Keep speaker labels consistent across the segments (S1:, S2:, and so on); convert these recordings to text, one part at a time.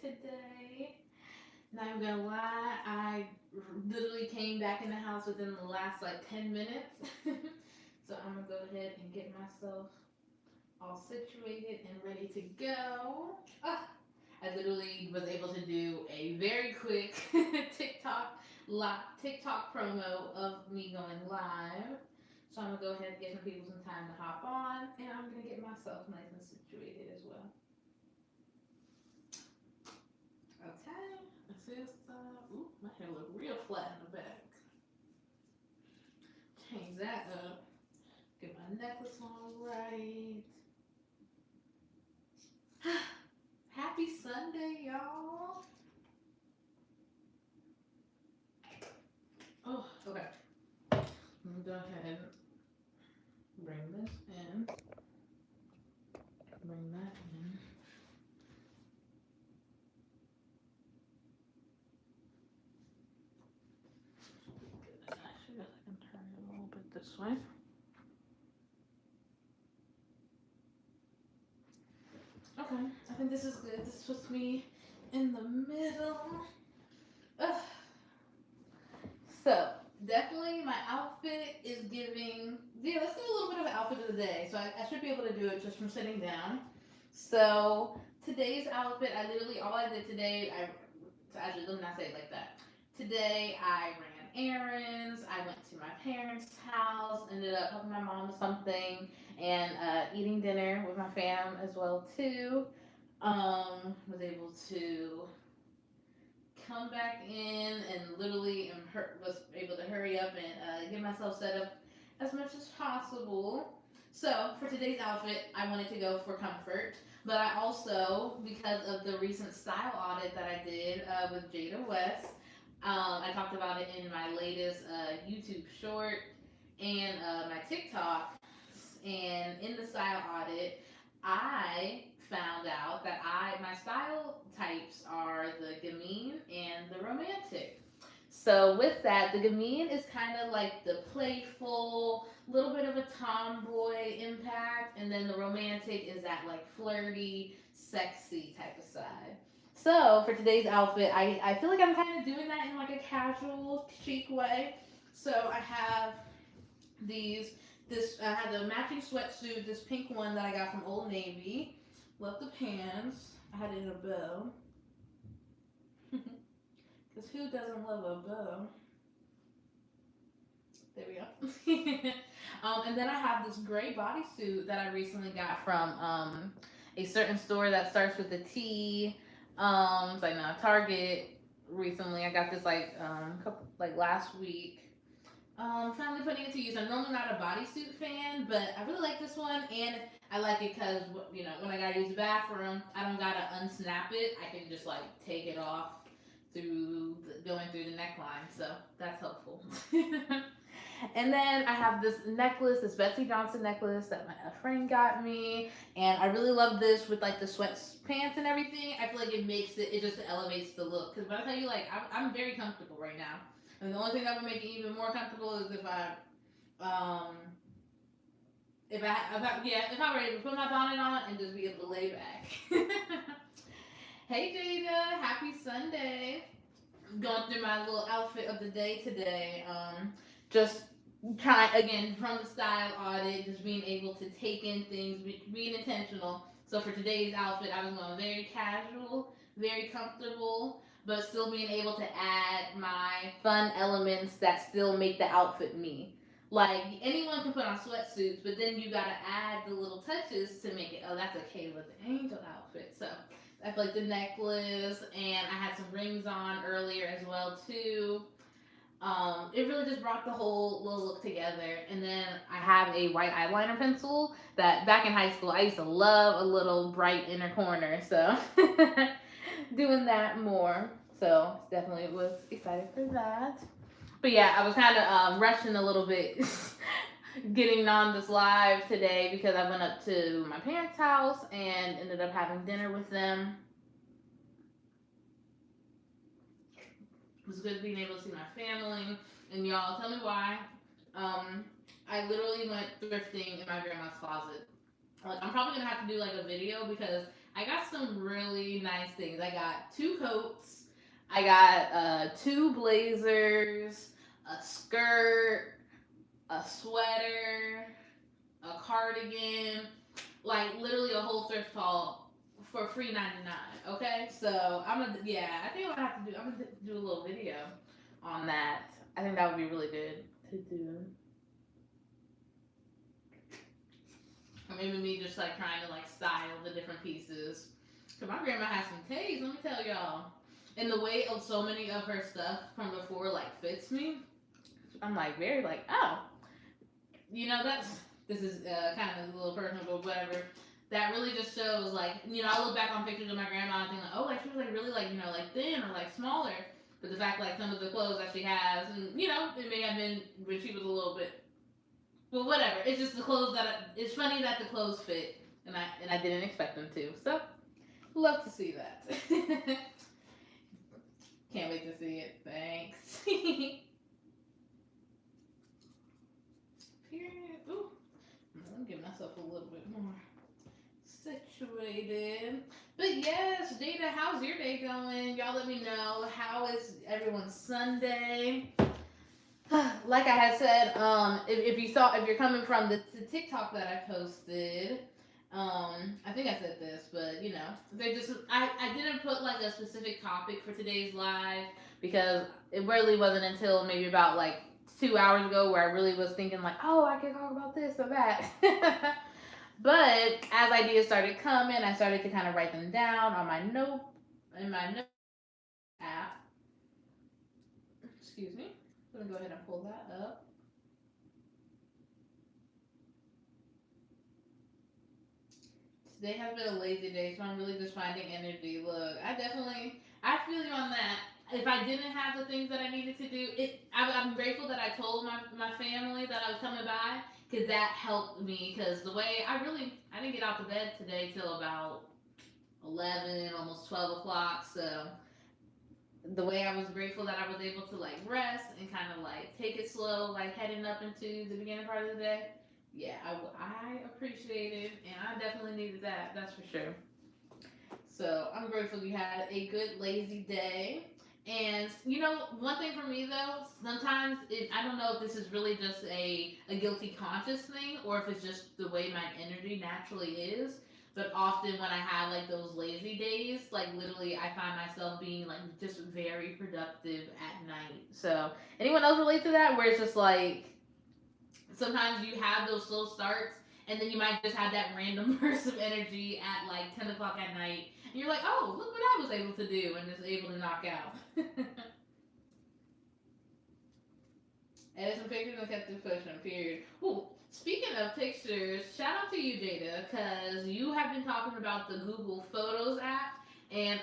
S1: today. Not even gonna lie, I literally came back in the house within the last like 10 minutes. So I'm gonna go ahead and get myself all situated and ready to go. Ah, I literally was able to do a very quick TikTok promo of me going live. So I'm gonna go ahead and give some people some time to hop on, and I'm gonna get myself nice and situated as well. Okay, this is ooh, my hair look real flat in the back. Change that up. Get my necklace on right. Happy Sunday, y'all. Oh, okay. Let me go ahead and bring this in. Bring that in. Actually, I can turn it a little bit this way. Okay, I think this is good. This puts me in the middle. Ugh. So, definitely my outfit is giving. Yeah, let's do a little bit of an outfit of the day. So, I should be able to do it just from sitting down. So, today's outfit, I literally, all I did today, actually, let me not say it like that. Today, I ran errands. I went to my parents' house. Ended up helping my mom with something and eating dinner with my fam as well too. Was able to come back in and literally was able to hurry up and get myself set up as much as possible. So for today's outfit, I wanted to go for comfort, but I also, because of the recent style audit that I did with Jada West, I talked about it in my latest YouTube short and my TikTok. And in the style audit, I found out that my style types are the gamine and the romantic. So with that, the gamine is kind of like the playful, little bit of a tomboy impact, and then the romantic is that like flirty, sexy type of side. So for today's outfit, I feel like I'm kind of doing that in like a casual, chic way. So I have these this I had a matching sweatsuit, this pink one that I got from Old Navy. Love the pants. I had it in a bow. Because who doesn't love a bow? There we go. And then I have this gray bodysuit that I recently got from a certain store that starts with a T. It's like no Target. Recently, I got this like last week. Finally putting it to use. I'm normally not a bodysuit fan, but I really like this one, and I like it because when I gotta use the bathroom, I don't gotta unsnap it. I can just like take it off going through the neckline, so that's helpful. And then I have this necklace, this Betsy Johnson necklace that my friend got me, and I really love this with like the sweatpants and everything. I feel like it just elevates the look. Because when I tell you, like, I'm very comfortable right now, and the only thing that would make it even more comfortable is um, if I were able to put my bonnet on and just be able to lay back. Hey Jada, happy Sunday. Going through my little outfit of the day today. Just trying again from the style audit, just being able to take in things, being intentional. So for today's outfit, I was going very casual, very comfortable, but still being able to add my fun elements that still make the outfit me. Like anyone can put on sweatsuits, but then you gotta add the little touches to make it. Oh, that's a Kayla the Angel outfit. So I feel like the necklace, and I had some rings on earlier as well too. It really just brought the whole little look together. And then I have a white eyeliner pencil that back in high school I used to love a little bright inner corner. So doing that more. So definitely was excited for that. But yeah, I was kind of rushing a little bit getting on this live today because I went up to my parents' house and ended up having dinner with them. It was good being able to see my family. And y'all, tell me why. I literally went thrifting in my grandma's closet. Like, I'm probably gonna have to do like a video because I I got some really nice things. I got 2 coats. I got 2 blazers, a skirt, a sweater, a cardigan, like literally a whole thrift haul for free 99. Okay, so I think I'm gonna do a little video on that. I think that would be really good to do. Or maybe me just like trying to like style the different pieces. Cause my grandma has some taste, let me tell y'all. And the weight of so many of her stuff from before like fits me. I'm like very like, oh, that's this is kind of a little personal, but whatever. That really just shows like, I look back on pictures of my grandma and think like, oh, like she was like really like, like thin or like smaller. But the fact like some of the clothes that she has, and it may have been when she was a little bit, well, whatever. It's just the clothes it's funny that the clothes fit, and I didn't expect them to. So love to see that. Can't wait to see it. Thanks. Period. Ooh, I'm gonna give myself a little bit more situated. But yes, Jada, how's your day going? Y'all let me know. How is everyone's Sunday? Like I had said, if you're coming from the TikTok that I posted, I think I said this, but they just I didn't put like a specific topic for today's live because it really wasn't until maybe about like 2 hours ago where I really was thinking like, oh, I can talk about this or that. But as ideas started coming, I started to kind of write them down on my note app. Excuse me. I'm gonna go ahead and pull that up. Today has been a lazy day, so I'm really just finding energy. Look, I feel you on that. If I didn't have the things that I needed to do, I'm grateful that I told my family that I was coming by because that helped me. Because the way I didn't get out of bed today till about 11, almost 12 o'clock. So the way I was grateful that I was able to like rest and kind of like take it slow, like heading up into the beginning part of the day. Yeah, I appreciate it, and I definitely needed that. That's for sure. So I'm grateful you had a good lazy day. And one thing for me though, sometimes I don't know if this is really just a guilty conscious thing or if it's just the way my energy naturally is. But often when I have like those lazy days, like literally I find myself being like just very productive at night. So anyone else relate to that? Where it's just like sometimes you have those slow starts and then you might just have that random burst of energy at like 10 o'clock at night. And you're like, oh, look what I was able to do and just able to knock out. Added some pictures and kept it pushing, period. Ooh, speaking of pictures, shout out to you, Jada, because you have been talking about the Google Photos app. And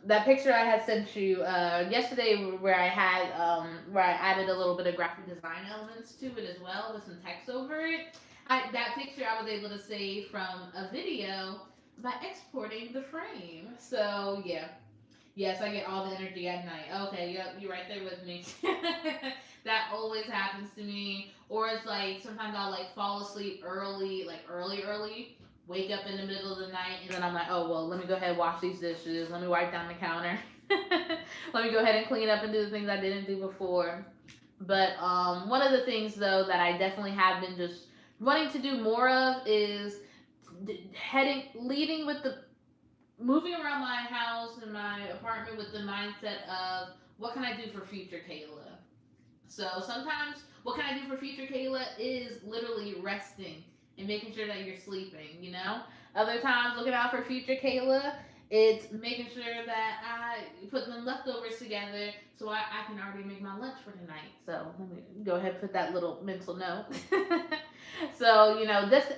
S1: that picture I had sent you yesterday, where I added a little bit of graphic design elements to it as well with some text over it. That picture I was able to save from a video by exporting the frame. So yeah, yes, I get all the energy at night. Okay, yep, you're right there with me. That always happens to me. Or it's like sometimes I'll like fall asleep early, like early, wake up in the middle of the night, and then I'm like, oh well, let me go ahead and wash these dishes. Let me wipe down the counter. Let me go ahead and clean up and do the things I didn't do before. But one of the things though that I definitely have been just wanting to do more of is leading with the moving around my house and my apartment with the mindset of what can I do for future Kayla. So sometimes what can I do for future Kayla is literally resting and making sure that you're sleeping, Other times looking out for future Kayla, it's making sure that I put them leftovers together so I can already make my lunch for tonight. So let me go ahead and put that little mental note. So, just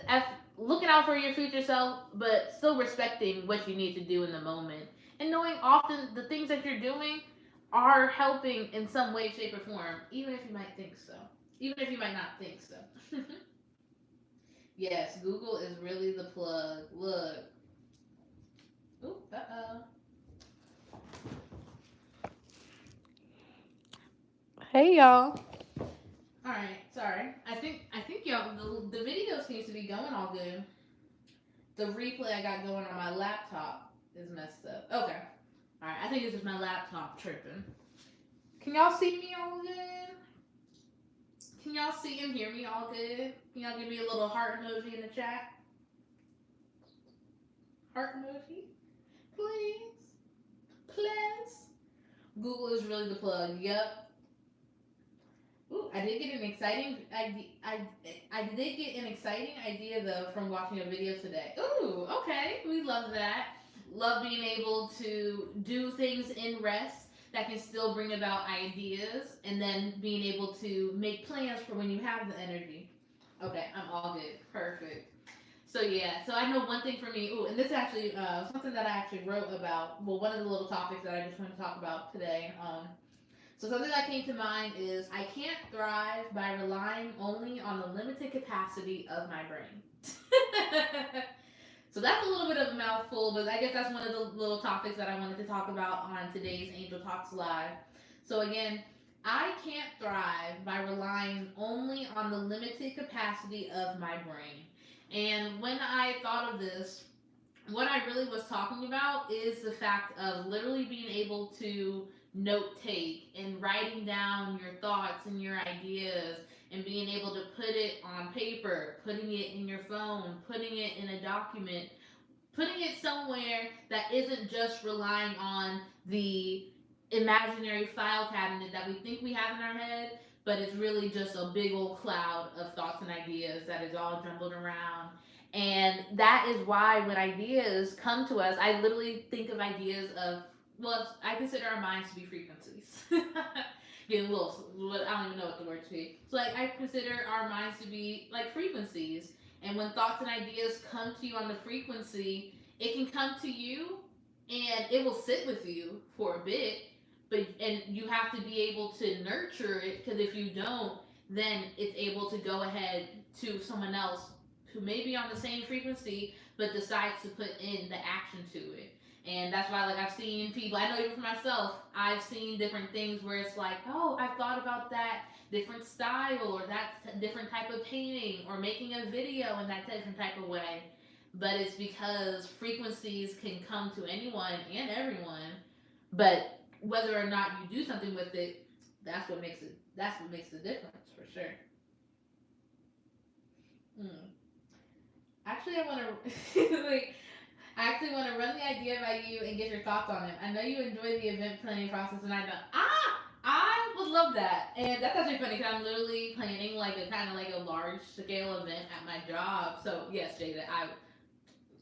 S1: looking out for your future self, but still respecting what you need to do in the moment. And knowing often the things that you're doing are helping in some way, shape, or form, even if you might think so. Even if you might not think so. Yes, Google is really the plug. Look. Ooh, uh-oh. Hey y'all. Alright, sorry. I think y'all the video seems to be going all good. the replay I got going on my laptop is messed up. Okay. Alright, I think it's just my laptop tripping. Can y'all see me all good? Can y'all see and hear me all good? Can y'all give me a little heart emoji in the chat? Heart emoji? Please. Please. Google is really the plug. Yep. Ooh, I did get an exciting idea. I did get an exciting idea though from watching a video today. Ooh, okay, we love that. Love being able to do things in rest that can still bring about ideas, and then being able to make plans for when you have the energy. Okay, I'm all good. Perfect. So yeah, so I know one thing for me. Ooh, and this is actually something that I actually wrote about. Well, one of the little topics that I just want to talk about today. So something that came to mind is I can't thrive by relying only on the limited capacity of my brain. So that's a little bit of a mouthful, but I guess that's one of the little topics that I wanted to talk about on today's Angel Talks Live. So again, I can't thrive by relying only on the limited capacity of my brain. And when I thought of this, what I really was talking about is the fact of literally being able to note take and writing down your thoughts and your ideas and being able to put it on paper, putting it in your phone, putting it in a document, putting it somewhere that isn't just relying on the imaginary file cabinet that we think we have in our head, but it's really just a big old cloud of thoughts and ideas that is all jumbled around. And that is why when ideas come to us, I literally think of ideas of, well, I consider our minds to be frequencies. Getting a little, I don't even know what the word to be. So like I consider our minds to be like frequencies. And when thoughts and ideas come to you on the frequency, it can come to you and it will sit with you for a bit, but and you have to be able to nurture it, because if you don't, then it's able to go ahead to someone else who may be on the same frequency but decides to put in the action to it. And that's why, like, I've seen people, I know even for myself, I've seen different things where it's like, oh, I've thought about that different style or that different type of painting or making a video in that different type of way. But it's because frequencies can come to anyone and everyone, but whether or not you do something with it, that's what makes the difference for sure. Mm. Actually, I want to like, I actually want to run the idea by you and get your thoughts on it. I know you enjoy the event planning process, and I know I would love that. And that's actually funny because I'm literally planning like a kind of like a large scale event at my job. So yes, Jada, I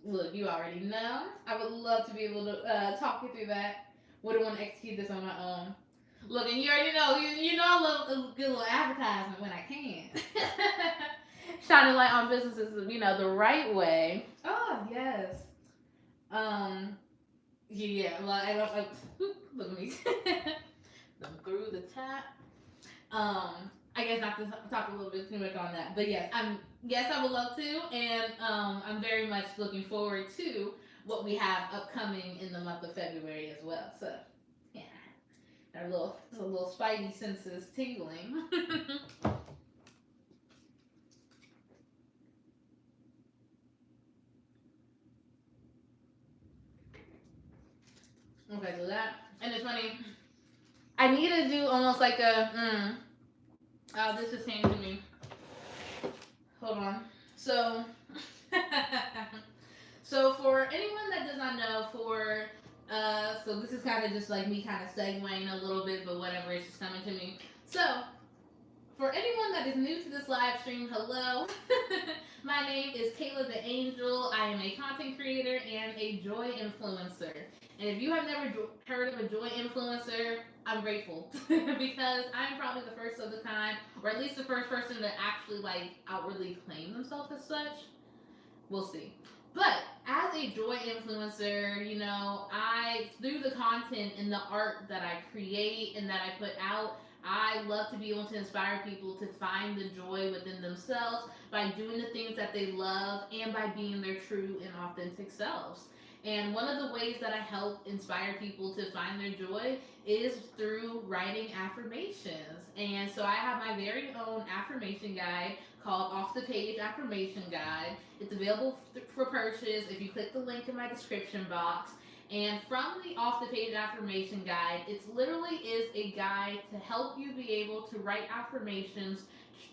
S1: look. You already know. I would love to be able to talk you through that. Wouldn't want to execute this on my own. Look, and you already know. You know I love a good little advertisement when I can. Shining light on businesses, the right way. Oh yes. Um, yeah, well, look at me. Through the tap. I guess not to talk a little bit too much on that, but yes, I would love to, and I'm very much looking forward to what we have upcoming in the month of February as well. So, yeah, our little spidey senses tingling. Okay, so that, and it's funny. I need to do almost like a. Oh, this just came to me. Hold on. So, so for anyone that does not know, so this is kind of just like me kind of segueing a little bit, but whatever, it's just coming to me. So, for anyone that is new to this live stream, hello. My name is Kayla the Angel. I am a content creator and a joy influencer. And if you have never heard of a joy influencer, I'm grateful because I'm probably the first of the kind, or at least the first person to actually like outwardly claim themselves as such. We'll see. But as a joy influencer, I, through the content and the art that I create and that I put out, I love to be able to inspire people to find the joy within themselves by doing the things that they love and by being their true and authentic selves. And one of the ways that I help inspire people to find their joy is through writing affirmations. And so I have my very own affirmation guide called Off the Page Affirmation Guide. It's available for purchase if you click the link in my description box. And from the Off the Page Affirmation Guide, it literally is a guide to help you be able to write affirmations,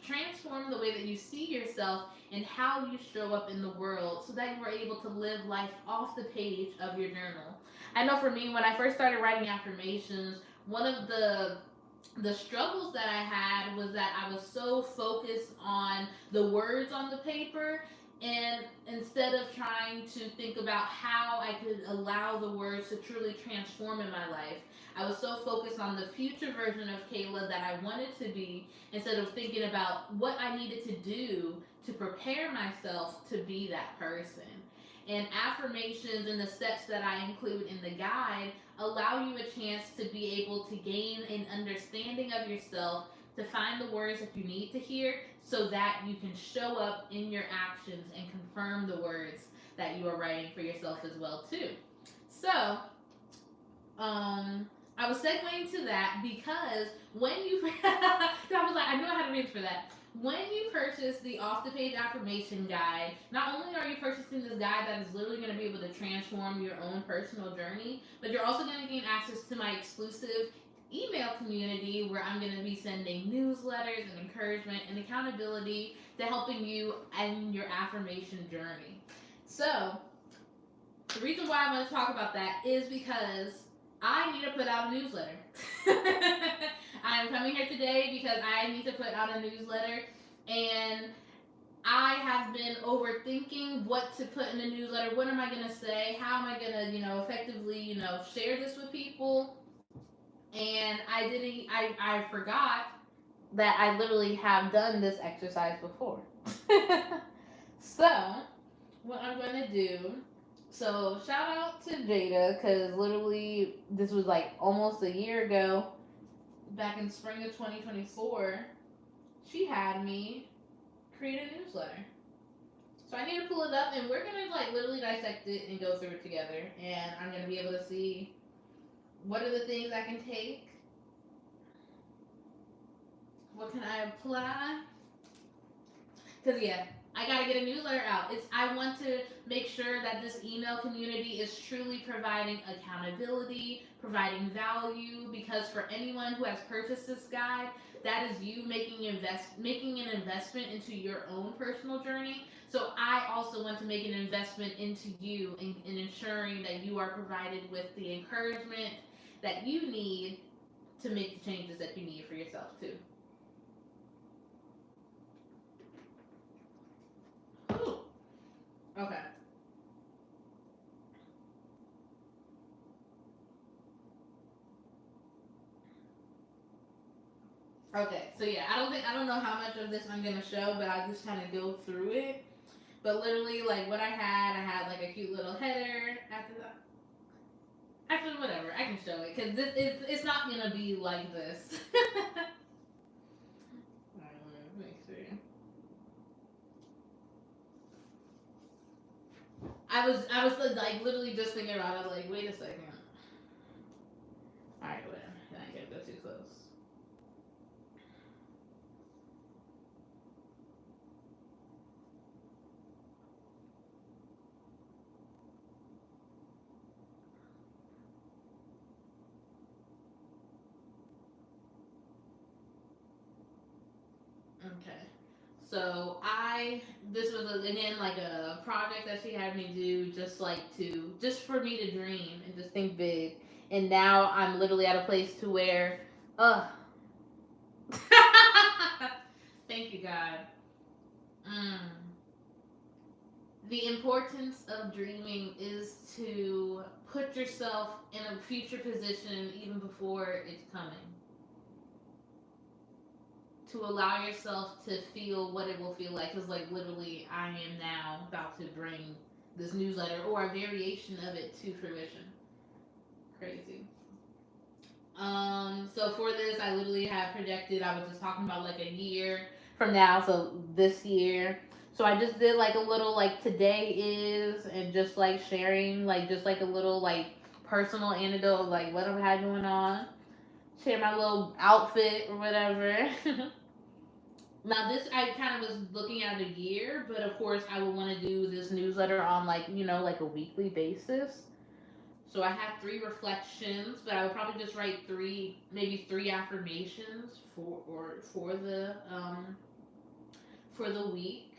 S1: transform the way that you see yourself and how you show up in the world so that you are able to live life off the page of your journal. I know for me, when I first started writing affirmations, one of the struggles that I had was that I was so focused on the words on the paper, and instead of trying to think about how I could allow the words to truly transform in my life, I was so focused on the future version of Kayla that I wanted to be, instead of thinking about what I needed to do to prepare myself to be that person. And affirmations and the steps that I include in the guide allow you a chance to be able to gain an understanding of yourself, to find the words that you need to hear so that you can show up in your actions and confirm the words that you are writing for yourself as well too. So, I was segueing to that because when you, I was like, I knew I had to reach for that. When you purchase the Off the Page Affirmation Guide, not only are you purchasing this guide that is literally going to be able to transform your own personal journey, but you're also going to gain access to my exclusive email community where I'm going to be sending newsletters and encouragement and accountability to helping you in your affirmation journey. So, the reason why I want to talk about that is because I need to put out a newsletter. I'm coming here today because I need to put out a newsletter, and I have been overthinking what to put in the newsletter. What am I going to say? How am I going to, effectively, share this with people? And I forgot that I literally have done this exercise before. So, what I'm going to do, so shout out to Jada, because literally this was like almost a year ago, back in spring of 2024, she had me create a newsletter. So I need to pull it up, and we're going to like literally dissect it and go through it together. And I'm going to be able to see what are the things I can take, what can I apply? Because yeah, I gotta get a newsletter out. I want to make sure that this email community is truly providing accountability, providing value. Because for anyone who has purchased this guide, that is you making an investment into your own personal journey. So I also want to make an investment into you in ensuring that you are provided with the encouragement that you need to make the changes that you need for yourself too. Ooh. Okay. Okay. So yeah, I don't know how much of this I'm gonna show, but I'll just kind of go through it. But literally, like what I had like a cute little header after that. Actually, whatever. I can show it because it's not gonna be like this. Alright, let me make sure. I was like literally just thinking about it. Like, wait a second. All right, whatever. I can't go too close. Okay. So this was again like a project that she had me do, just for me to dream and just think big. And now I'm literally at a place to where, uh, thank you God. Mm. The importance of dreaming is to put yourself in a future position even before it's coming, to allow yourself to feel what it will feel like. Because, like, literally, I am now about to bring this newsletter or a variation of it to fruition. Crazy. So for this, I literally have projected. I was just talking about like a year from now. So this year. So I just did like a little like today is, and just like sharing like just like a little like personal anecdote of like what I've had going on. Share my little outfit or whatever. Now this I kind of was looking at a year, but of course I would want to do this newsletter on like like a weekly basis. So I had three reflections, but I would probably just write maybe three affirmations for the week,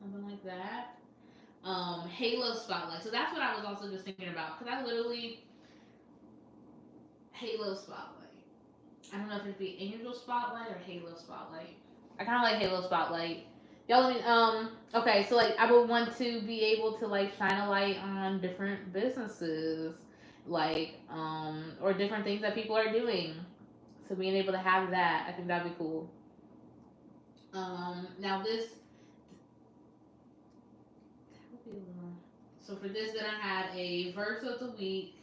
S1: something like that. Halo spotlight. So that's what I was also just thinking about because I literally Halo spotlight. I don't know if it'd be Angel Spotlight or Halo Spotlight. I kind of like Halo Spotlight. Y'all let me. Okay, so like I would want to be able to like shine a light on different businesses, like or different things that people are doing. So being able to have that, I think that'd be cool. Now this. So for this, then I had a verse of the week,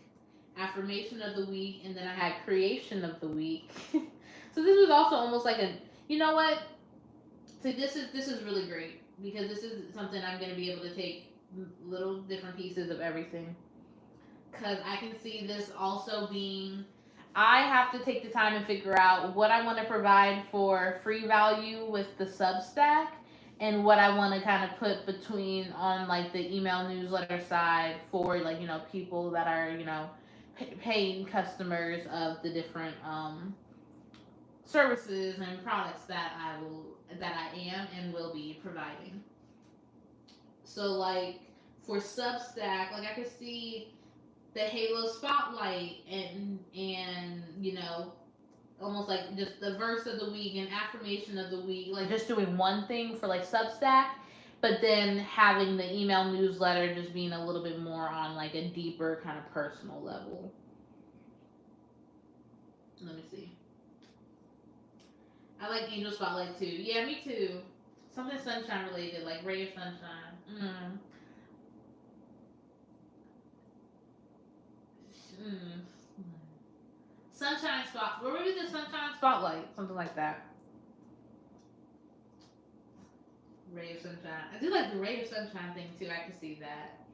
S1: affirmation of the week, and then I had creation of the week. So this was also almost like a, you know what? So this is really great because this is something I'm gonna be able to take little different pieces of everything. Cause I can see this also being, I have to take the time and figure out what I want to provide for free value with the Substack and what I want to kind of put between on like the email newsletter side for like people that are paying customers of the different services and products that I am and will be providing. So like for Substack, like I could see the Halo spotlight and almost like just the verse of the week and affirmation of the week, like just doing one thing for like Substack, but then having the email newsletter just being a little bit more on like a deeper kind of personal level. Let me see. I like Angel Spotlight too. Yeah, me too. Something sunshine related, like ray of sunshine. Mm. Sunshine spot. Or maybe the sunshine spotlight, something like that. Ray of sunshine. I do like the ray of sunshine thing too. I can see that.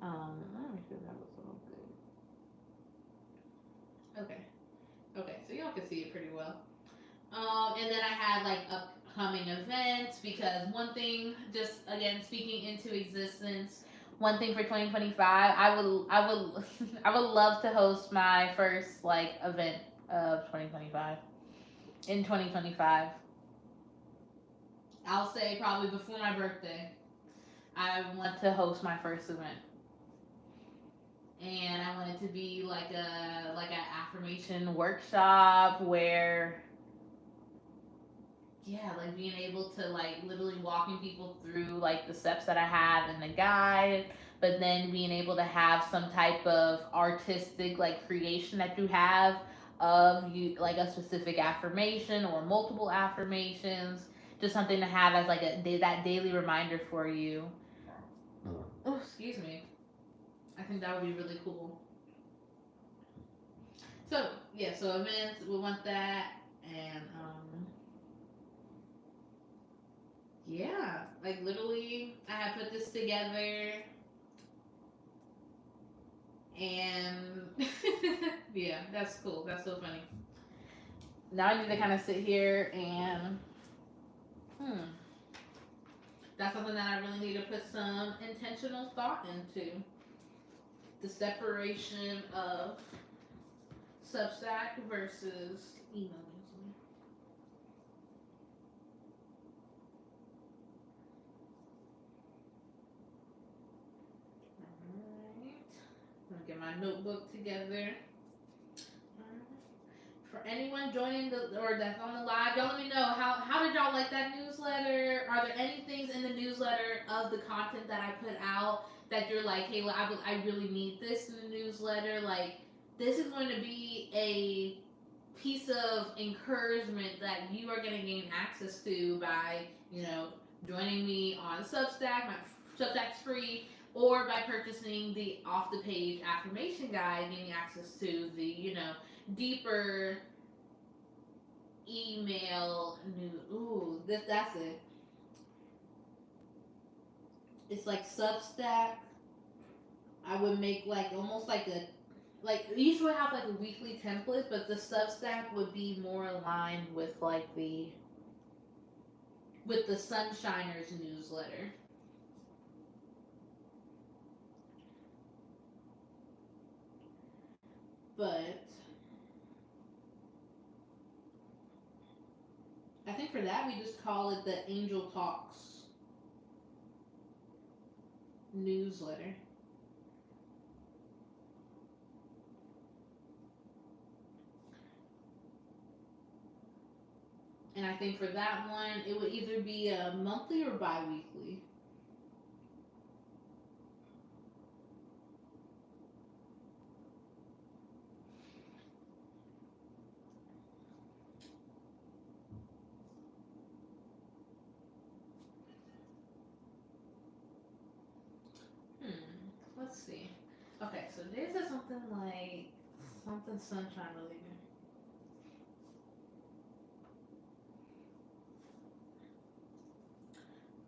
S1: Let me figure that was a little good. Okay. Okay, so y'all can see it pretty well. And then I had like upcoming events because one thing, just again speaking into existence, one thing for 2025, I would love to host my first like event of 2025 in 2025. I'll say probably before my birthday. I want to host my first event. And I want it to be like an affirmation workshop where yeah, like being able to like literally walking people through like the steps that I have in the guide, but then being able to have some type of artistic like creation that you have of you like a specific affirmation or multiple affirmations, just something to have as like that daily reminder for you. Oh, excuse me. I think that would be really cool. So yeah, so events we want that, and yeah, like literally, I have put this together, and yeah, that's cool. That's so funny. Now I need to kind of sit here and that's something that I really need to put some intentional thought into. The separation of Substack versus email newsletter. Alright. I'm gonna get my notebook together. For anyone joining or that's on the live, y'all let me know how did y'all like that newsletter? Are there any things in the newsletter of the content that I put out that you're like, hey, I really need this in the newsletter? Like, this is going to be a piece of encouragement that you are going to gain access to by joining me on Substack. My Substack's free, or by purchasing the off the page affirmation guide, getting access to the deeper email new. Ooh, that's it. It's like Substack. I would make like almost like a like each would have like a weekly template, but the Substack would be more aligned with like the with the Sunshiners newsletter. But I think for that we just call it the Angel Talks newsletter. And I think for that one, it would either be a monthly or bi-weekly. Let's see. Okay, so this is something like something sunshine related.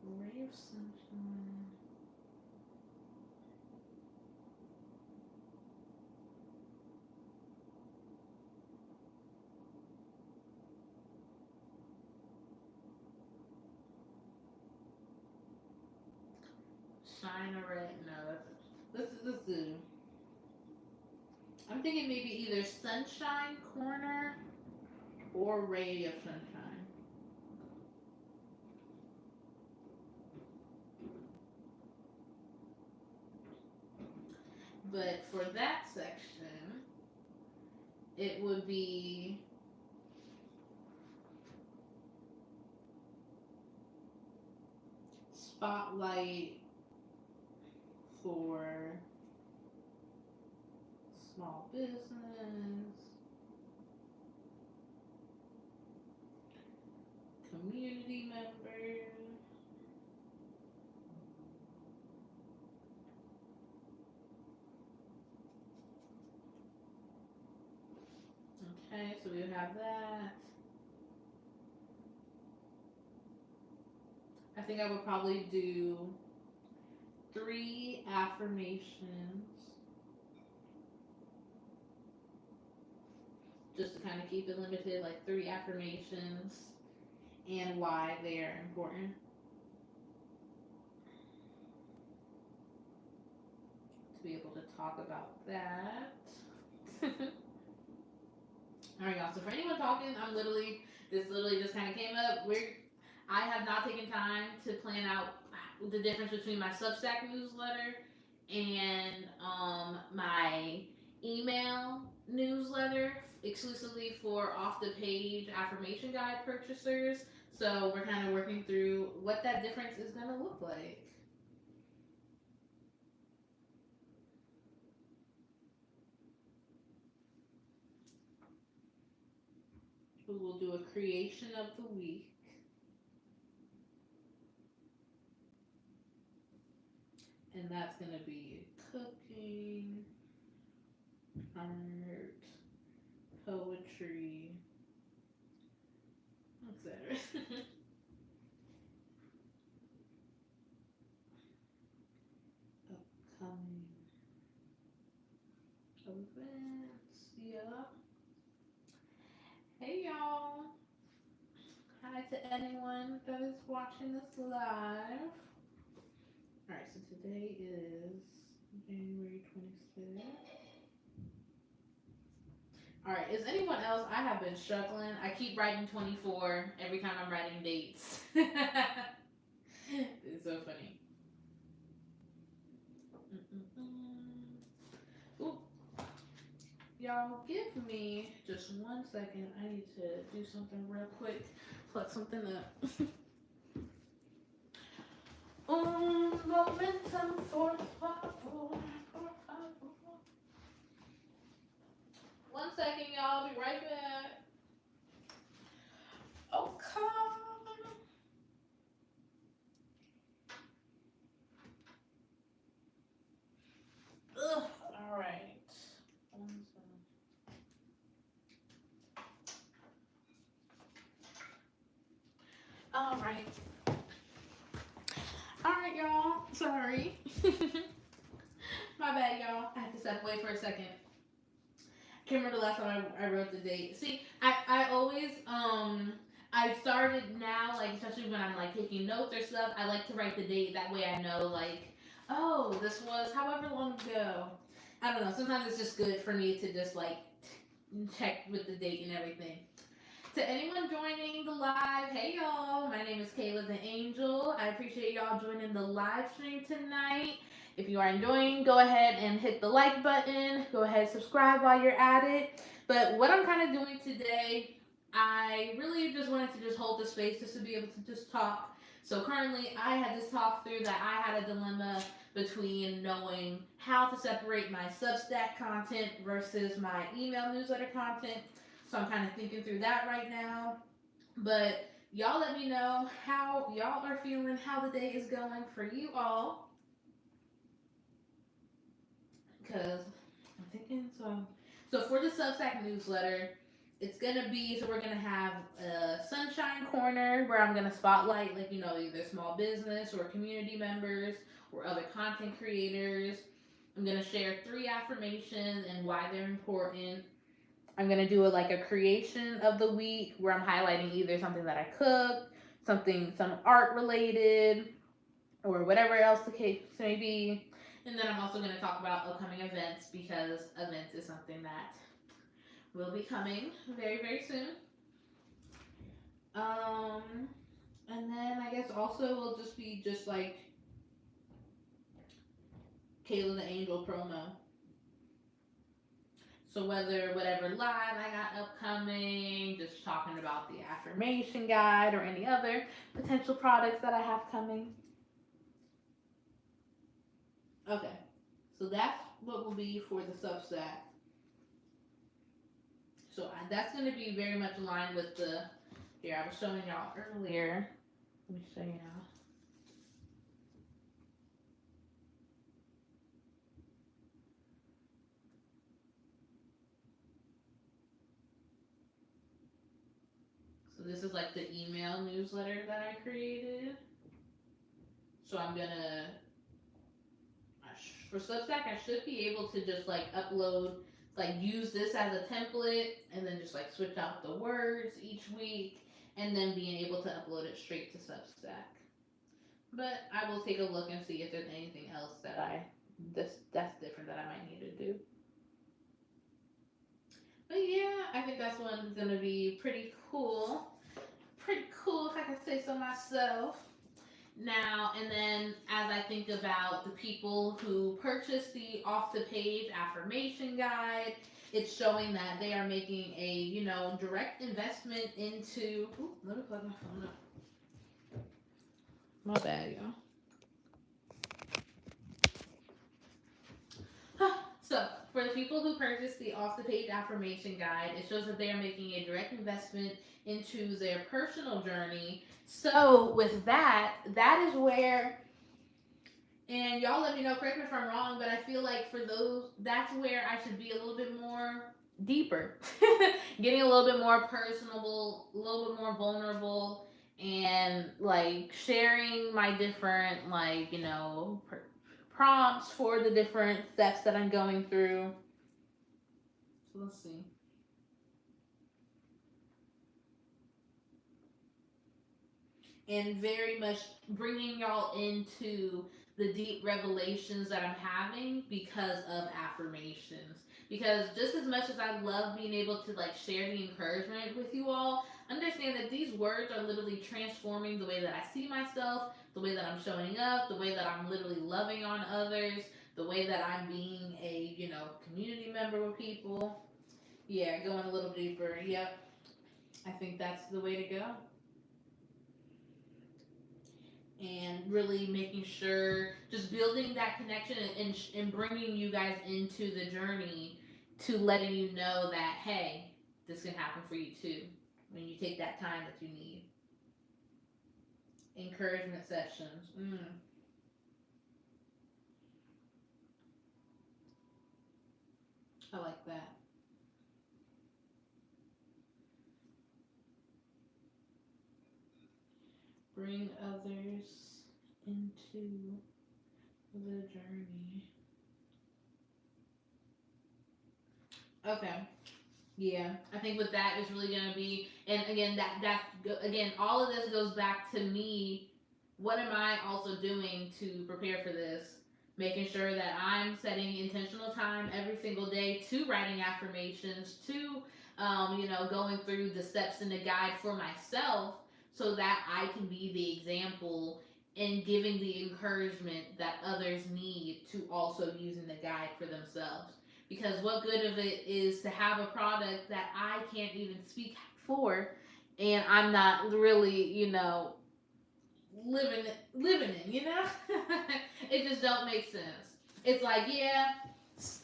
S1: Ray of sunshine. Shine a ray. No, this is. I'm thinking maybe either sunshine corner or ray of sunshine. But for that section, it would be spotlight for small business, community members. Okay, so we have that. I think I would probably do 3 affirmations just to kind of keep it limited, like 3 affirmations and why they are important. To be able to talk about that. All right, y'all. So for anyone talking, this literally just kind of came up. I have not taken time to plan out the difference between my Substack newsletter and my email newsletter exclusively for off the page affirmation guide purchasers. So we're kind of working through what that difference is going to look like. We'll do a creation of the week. And that's going to be cooking, art, poetry, etc. Upcoming events. Yeah. Hey y'all. Hi to anyone that is watching this live. Alright, so today is January 26th. Alright, is anyone else? I have been struggling. I keep writing 24 every time I'm writing dates. It's so funny. Ooh. Y'all, give me just 1 second. I need to do something real quick. Pluck something up. Un momentum for favor. 1 second, y'all. I'll be right back. Okay. Ugh. All right. All right. All right, y'all. Sorry. My bad, y'all. I had to step away for a second. Can't remember the last time I wrote the date. See, I always I started now, like especially when I'm like taking notes or stuff. I like to write the date. That way I know like, oh, this was however long ago. I don't know. Sometimes it's just good for me to just like check with the date and everything. To anyone joining the live, hey y'all, my name is Kayla the Angel. I appreciate y'all joining the live stream tonight. If you are enjoying, go ahead and hit the like button. Go ahead, subscribe while you're at it. But what I'm kind of doing today, I really just wanted to just hold the space just to be able to just talk. So currently, I had this talk through that I had a dilemma between knowing how to separate my Substack content versus my email newsletter content. So I'm kind of thinking through that right now. But y'all let me know how y'all are feeling, how the day is going for you all. Because I'm thinking so for the Substack newsletter, it's gonna be so we're gonna have a sunshine corner where I'm gonna spotlight like either small business or community members or other content creators. I'm gonna share 3 affirmations and why they're important. I'm gonna do it like a creation of the week where I'm highlighting either something that I cooked, some art related, or whatever else the case may be. And then I'm also gonna talk about upcoming events because events is something that will be coming very very soon. Um, and then I guess also will just be just like Kayla the Angel promo. So whatever live I got upcoming, just talking about the affirmation guide or any other potential products that I have coming. Okay, so that's what will be for the Substack. So that's going to be very much aligned with the here I was showing y'all earlier. Let me show y'all. So this is like the email newsletter that I created. So I'm gonna for Substack, I should be able to just like upload, like use this as a template, and then just like switch out the words each week, and then being able to upload it straight to Substack. But I will take a look and see if there's anything else that's different that I might need to do. But yeah, I think that's one's gonna be pretty cool. Pretty cool if I can say so myself. Now, and then as I think about the people who purchased the off the page affirmation guide, it's showing that they are making a, direct investment into. Ooh, let me plug my phone up. My bad, y'all. So, for the people who purchased the off the page affirmation guide, it shows that they are making a direct investment into their personal journey. So, with that, that is where, and y'all let me know, correct me if I'm wrong, but I feel like for those, that's where I should be a little bit more deeper, getting a little bit more personable, a little bit more vulnerable, and like sharing my different, like, prompts for the different steps that I'm going through. So let's see. And very much bringing y'all into the deep revelations that I'm having because of affirmations. Because just as much as I love being able to like share the encouragement with you all, understand that these words are literally transforming the way that I see myself, the way that I'm showing up, the way that I'm literally loving on others, the way that I'm being a, community member with people. Yeah, going a little deeper. Yep. I think that's the way to go. And really making sure, just building that connection and bringing you guys into the journey to letting you know that, hey, this can happen for you too when you take that time that you need. Encouragement sessions. I like that. Bring others into the journey. Okay. Yeah, I think with that is really gonna be, and again, again, all of this goes back to me. What am I also doing to prepare for this? Making sure that I'm setting intentional time every single day to writing affirmations, to going through the steps in the guide for myself, so that I can be the example and giving the encouragement that others need to also using the guide for themselves. Because what good of it is to have a product that I can't even speak for, and I'm not really, living in, it just don't make sense. It's like, yeah,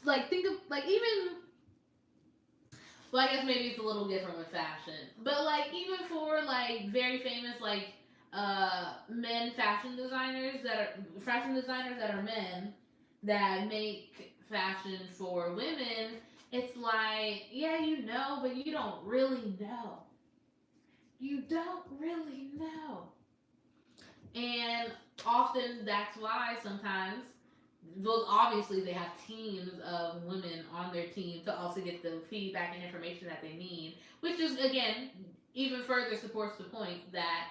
S1: like think of like even, well, I guess maybe it's a little different with fashion, but like even for like very famous like men fashion designers that are men that make fashion for women, it's like, yeah, but you don't really know. You don't really know. And often that's why sometimes, well, obviously they have teams of women on their team to also get the feedback and information that they need, which is again even further supports the point that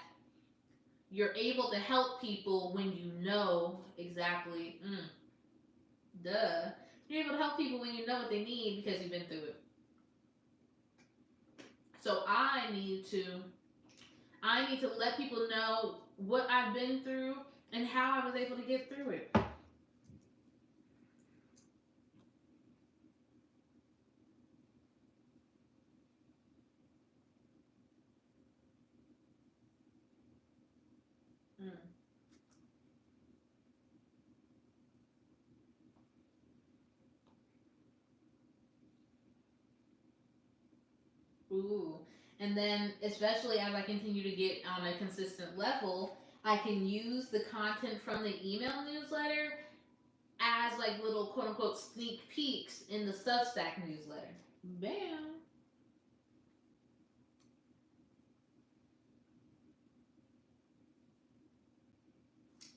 S1: you're able to help people when you know exactly. Duh. You're able to help people when you know what they need because you've been through it. So I need to let people know what I've been through and how I was able to get through it. Mm. Ooh. And then, especially as I continue to get on a consistent level, I can use the content from the email newsletter as like little quote unquote sneak peeks in the Substack newsletter. Bam.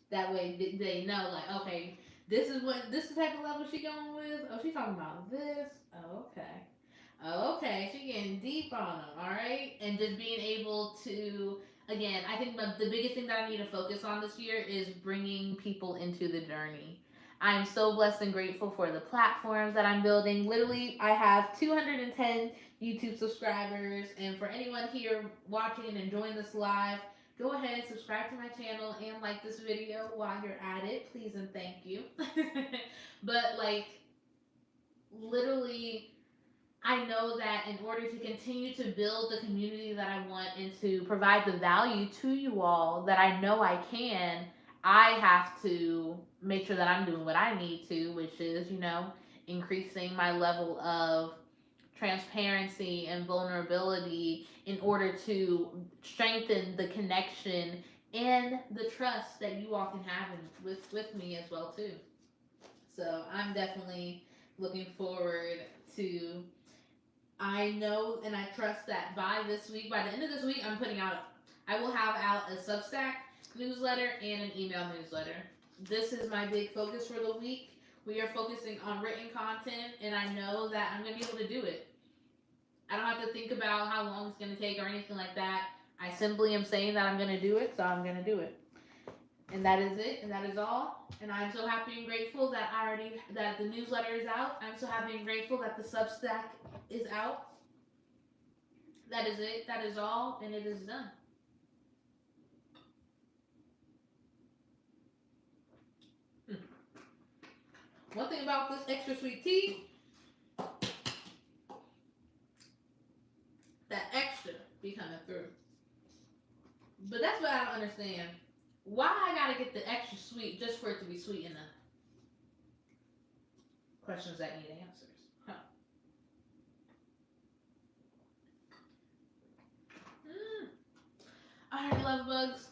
S1: That way they know, like, okay, this is the type of level she going with. Oh, she talking about this. Oh, okay. Oh, okay, she getting deep on them, all right? And just being able to, again, I think the biggest thing that I need to focus on this year is bringing people into the journey. I'm so blessed and grateful for the platforms that I'm building. Literally, I have 210 YouTube subscribers, and for anyone here watching and enjoying this live, go ahead, subscribe to my channel, and like this video while you're at it, please and thank you. But like, literally, I know that in order to continue to build the community that I want and to provide the value to you all that I know I can, I have to make sure that I'm doing what I need to, which is, increasing my level of transparency and vulnerability in order to strengthen the connection and the trust that you all can have with me as well too. So I'm definitely looking forward to, I know and I trust that by this week, by the end of this week, I will have out a Substack newsletter and an email newsletter. This is my big focus for the week. We are focusing on written content, and I know that I'm going to be able to do it. I don't have to think about how long it's going to take or anything like that. I simply am saying that I'm going to do it, so I'm going to do it. And that is it, and that is all. And I'm so happy and grateful that the newsletter is out. I'm so happy and grateful that the Substack is out. That is it. That is all, and it is done. Hmm. One thing about this extra sweet tea, that extra be coming through. But that's what I don't understand. Why I gotta get the extra sweet just for it to be sweet enough? Questions that need answers. Huh. Mm. All right, love bugs.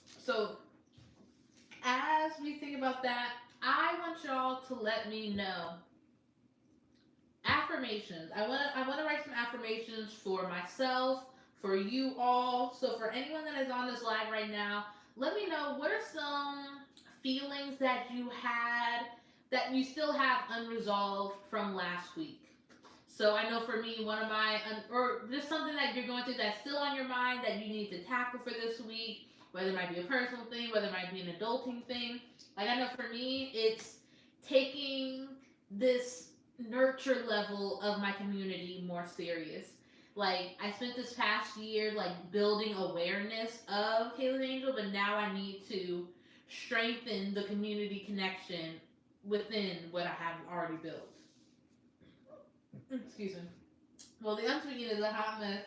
S1: So as we think about that, I want y'all to let me know affirmations. I want to write some affirmations for myself, for you all. So for anyone that is on this live right now, let me know what are some feelings that you had that you still have unresolved from last week. So I know for me, one of my, or just something that you're going through that's still on your mind that you need to tackle for this week, whether it might be a personal thing, whether it might be an adulting thing. Like I know for me, it's taking this nurture level of my community more serious. Like I spent this past year like building awareness of Kayla's Angel, but now I need to strengthen the community connection within what I have already built. Excuse me. Well, the unsweetened is a hot mess.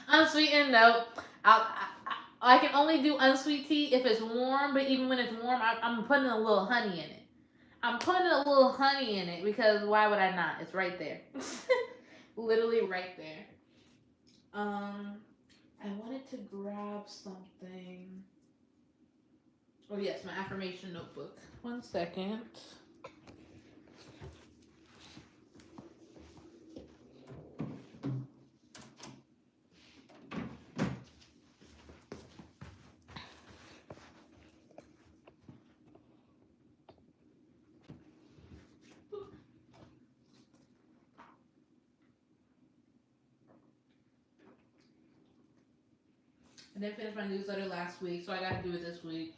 S1: Unsweetened, no. I can only do unsweet tea if it's warm, but even when it's warm, I'm putting a little honey in it. I'm putting a little honey in it because why would I not? It's right there. Literally right there. I wanted to grab something. Oh, yes, my affirmation notebook. 1 second. I didn't finish my newsletter last week, so I got to do it this week.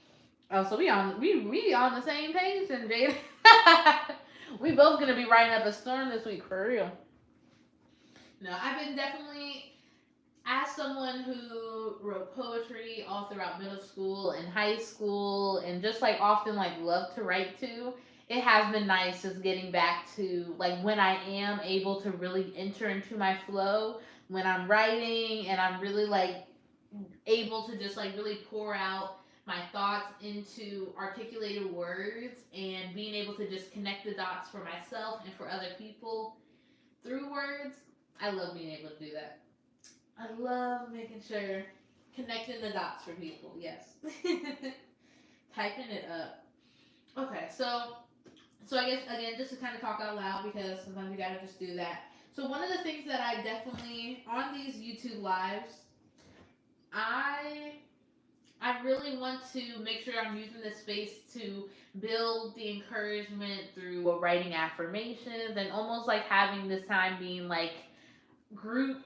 S1: Oh, so we on the same page, and Jade. We both gonna be writing up a storm this week for real. No, I've been definitely, as someone who wrote poetry all throughout middle school and high school, and just like often like love to write too. It has been nice just getting back to like when I am able to really enter into my flow when I'm writing and I'm really like able to just like really pour out my thoughts into articulated words and being able to just connect the dots for myself and for other people through words. I love being able to do that. I love making sure connecting the dots for people. Yes. Typing it up. Okay, so I guess again just to kind of talk out loud because sometimes you gotta just do that. So one of the things that I definitely on these YouTube lives, I I really want to make sure I'm using this space to build the encouragement through writing affirmations and almost like having this time being like group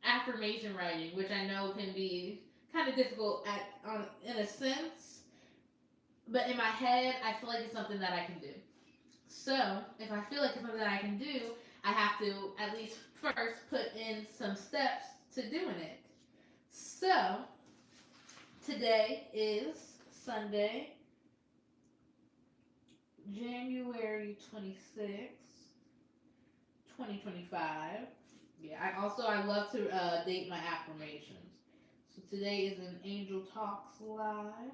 S1: affirmation writing, which I know can be kind of difficult in a sense, but in my head, I feel like it's something that I can do. So if I feel like it's something that I can do, I have to at least first put in some steps to doing it. So today is Sunday, January 26th, 2025. Yeah, I love to date my affirmations. So today is an Angel Talks Live.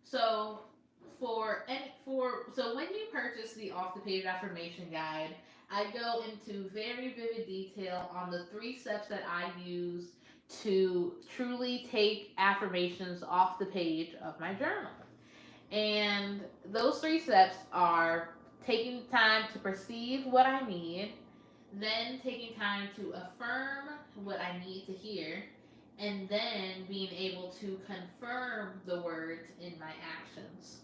S1: So so when you purchase the off the page affirmation guide, I go into very vivid detail on the 3 steps that I use to truly take affirmations off the page of my journal. And those 3 steps are taking time to perceive what I need, then taking time to affirm what I need to hear, and then being able to confirm the words in my actions.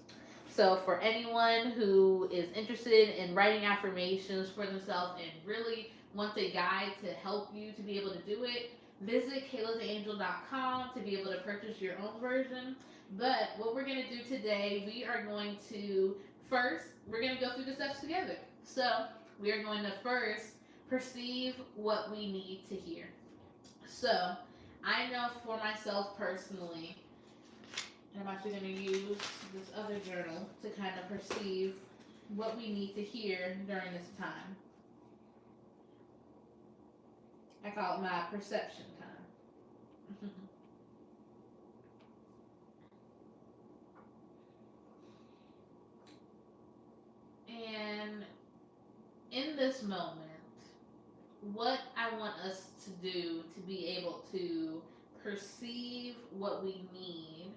S1: So, for anyone who is interested in writing affirmations for themselves and really wants a guide to help you to be able to do it, visit kaylasangel.com to be able to purchase your own version. But what we're going to do today, we're going to go through the steps together. So, we are going to first perceive what we need to hear. So, I know for myself personally, and I'm actually going to use this other journal to kind of perceive what we need to hear during this time. I call it my perception time. And in this moment, what I want us to do to be able to perceive what we need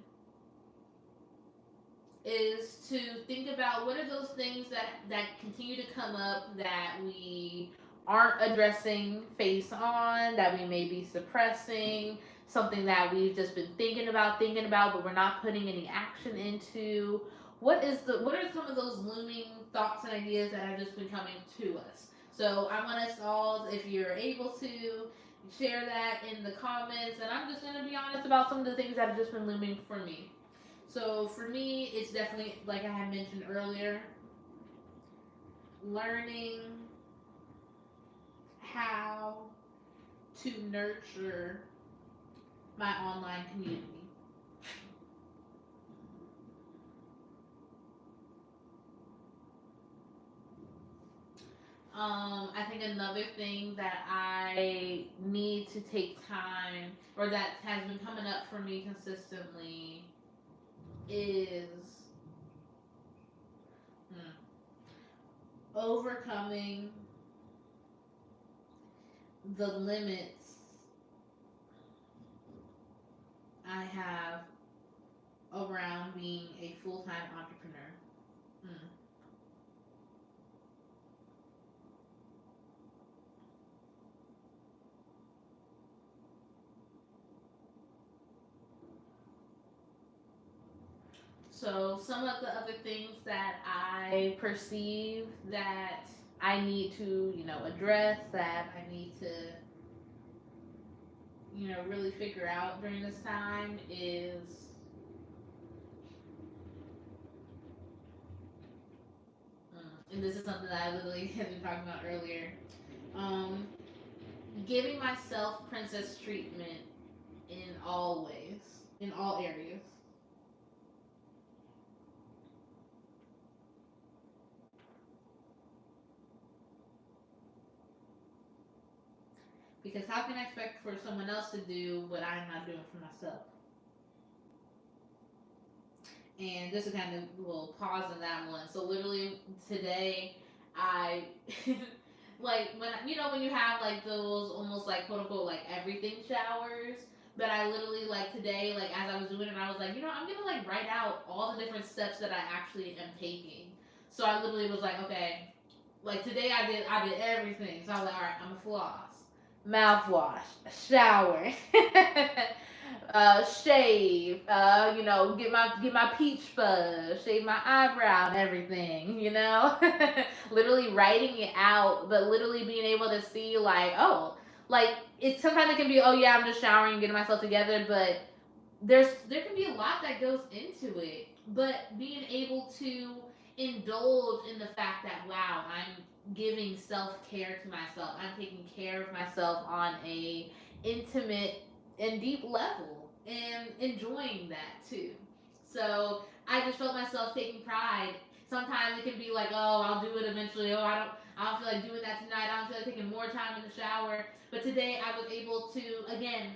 S1: is to think about what are those things that continue to come up that we aren't addressing face on, that we may be suppressing. something that we've just been thinking about, but we're not putting any action into? What are some of those looming thoughts and ideas that have just been coming to us? So I want us all, if you're able to, share that in the comments. And I'm just gonna be honest about some of the things that have just been looming for me. So for me, it's definitely, like I had mentioned earlier, learning how to nurture my online community. I think another thing that I need to take time, or that has been coming up for me consistently, is overcoming the limits I have around being a full time entrepreneur. Mm. So some of the other things that I perceive that I need to, address, that I need to, really figure out during this time is, and this is something that I literally had been talking about earlier, um, giving myself princess treatment in all ways, in all areas. Because how can I expect for someone else to do what I'm not doing for myself? And just to kind of will pause on that one. So literally today, I like when you have like those almost like quote unquote like everything showers. But I literally like today, like as I was doing it, I was like, I'm gonna like write out all the different steps that I actually am taking. So I literally was like, okay, like today I did everything. So I was like, all right, I'm a floss, mouthwash, shower, shave, get my peach fuzz, shave my eyebrow and everything, literally writing it out, but literally being able to see like, oh, like it sometimes it can be, oh yeah, I'm just showering, getting myself together, but there can be a lot that goes into it, but being able to indulge in the fact that wow, I'm giving self-care to myself, I'm taking care of myself on a intimate and deep level and enjoying that too. So I just felt myself taking pride. Sometimes it can be like, oh, I'll do it eventually. Oh, I don't feel like doing that tonight. I don't feel like taking more time in the shower. But today I was able to, again,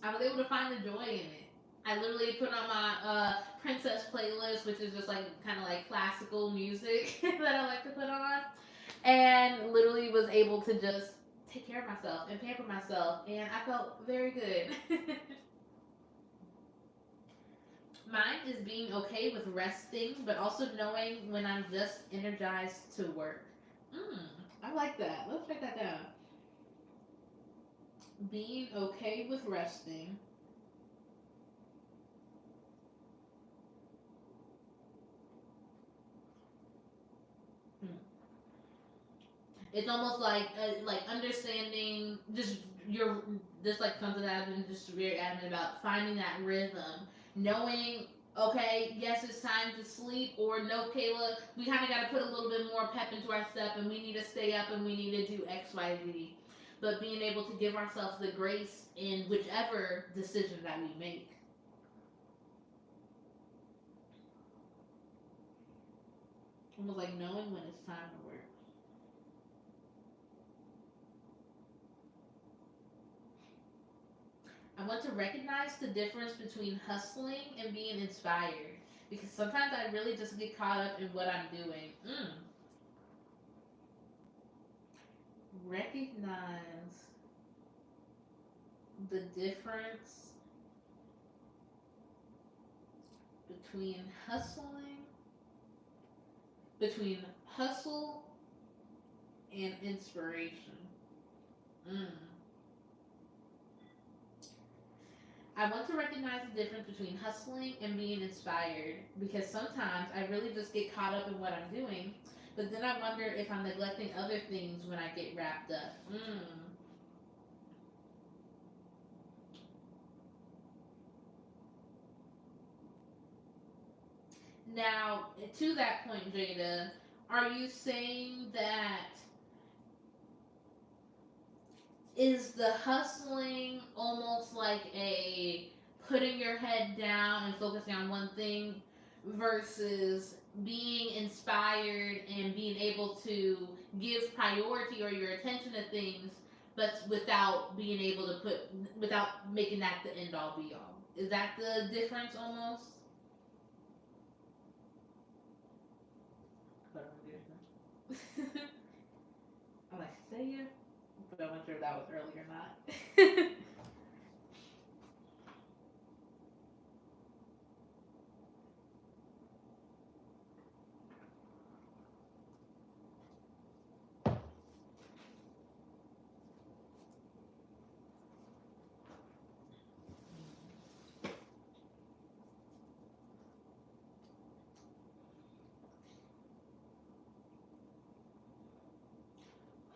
S1: I was able to find the joy in it. I literally put on my princess playlist, which is just like kind of like classical music that I like to put on, and literally was able to just take care of myself and pamper myself, and I felt very good. Mine is being okay with resting, but also knowing when I'm just energized to work. Mm, I like that. Let's write that down. Being okay with resting. Hmm. It's almost like understanding your just like something that I've been just very adamant about, finding that rhythm, knowing, okay, yes, it's time to sleep, or no, Kayla, we kind of got to put a little bit more pep into our step, and we need to stay up and we need to do X, Y, Z. But being able to give ourselves the grace in whichever decision that we make. Almost like knowing when it's time to work. I want to recognize the difference between hustling and being inspired. Because sometimes I really just get caught up in what I'm doing. Recognize the difference between between hustle and inspiration. Mm. I want to recognize the difference between hustling and being inspired because sometimes I really just get caught up in what I'm doing, but then I wonder if I'm neglecting other things when I get wrapped up. Now, to that point, Jada, are you saying that is the hustling almost like a putting your head down and focusing on one thing versus being inspired and being able to give priority or your attention to things but without being able to put without making that the end all be all? Is that the difference almost? What am I doing? I'm like, say you, but I'm not sure if that was early or not.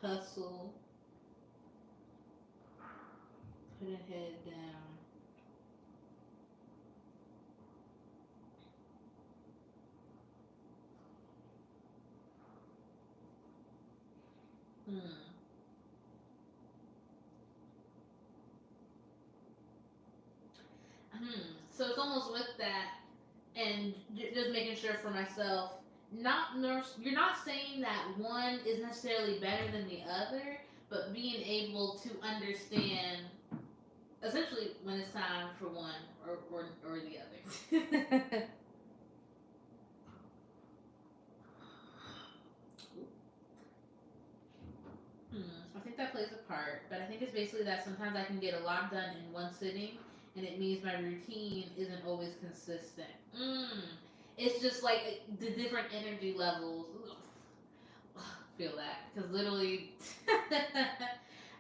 S1: Hustle, put a head down. Hmm. So it's almost with that, and just making sure for myself, not nurse. You're not saying that one is necessarily better than the other, but being able to understand essentially when it's time for one or the other. I think that plays a part, but I think it's basically that sometimes I can get a lot done in one sitting, and it means my routine isn't always consistent. It's just like the different energy levels. Feel that because literally,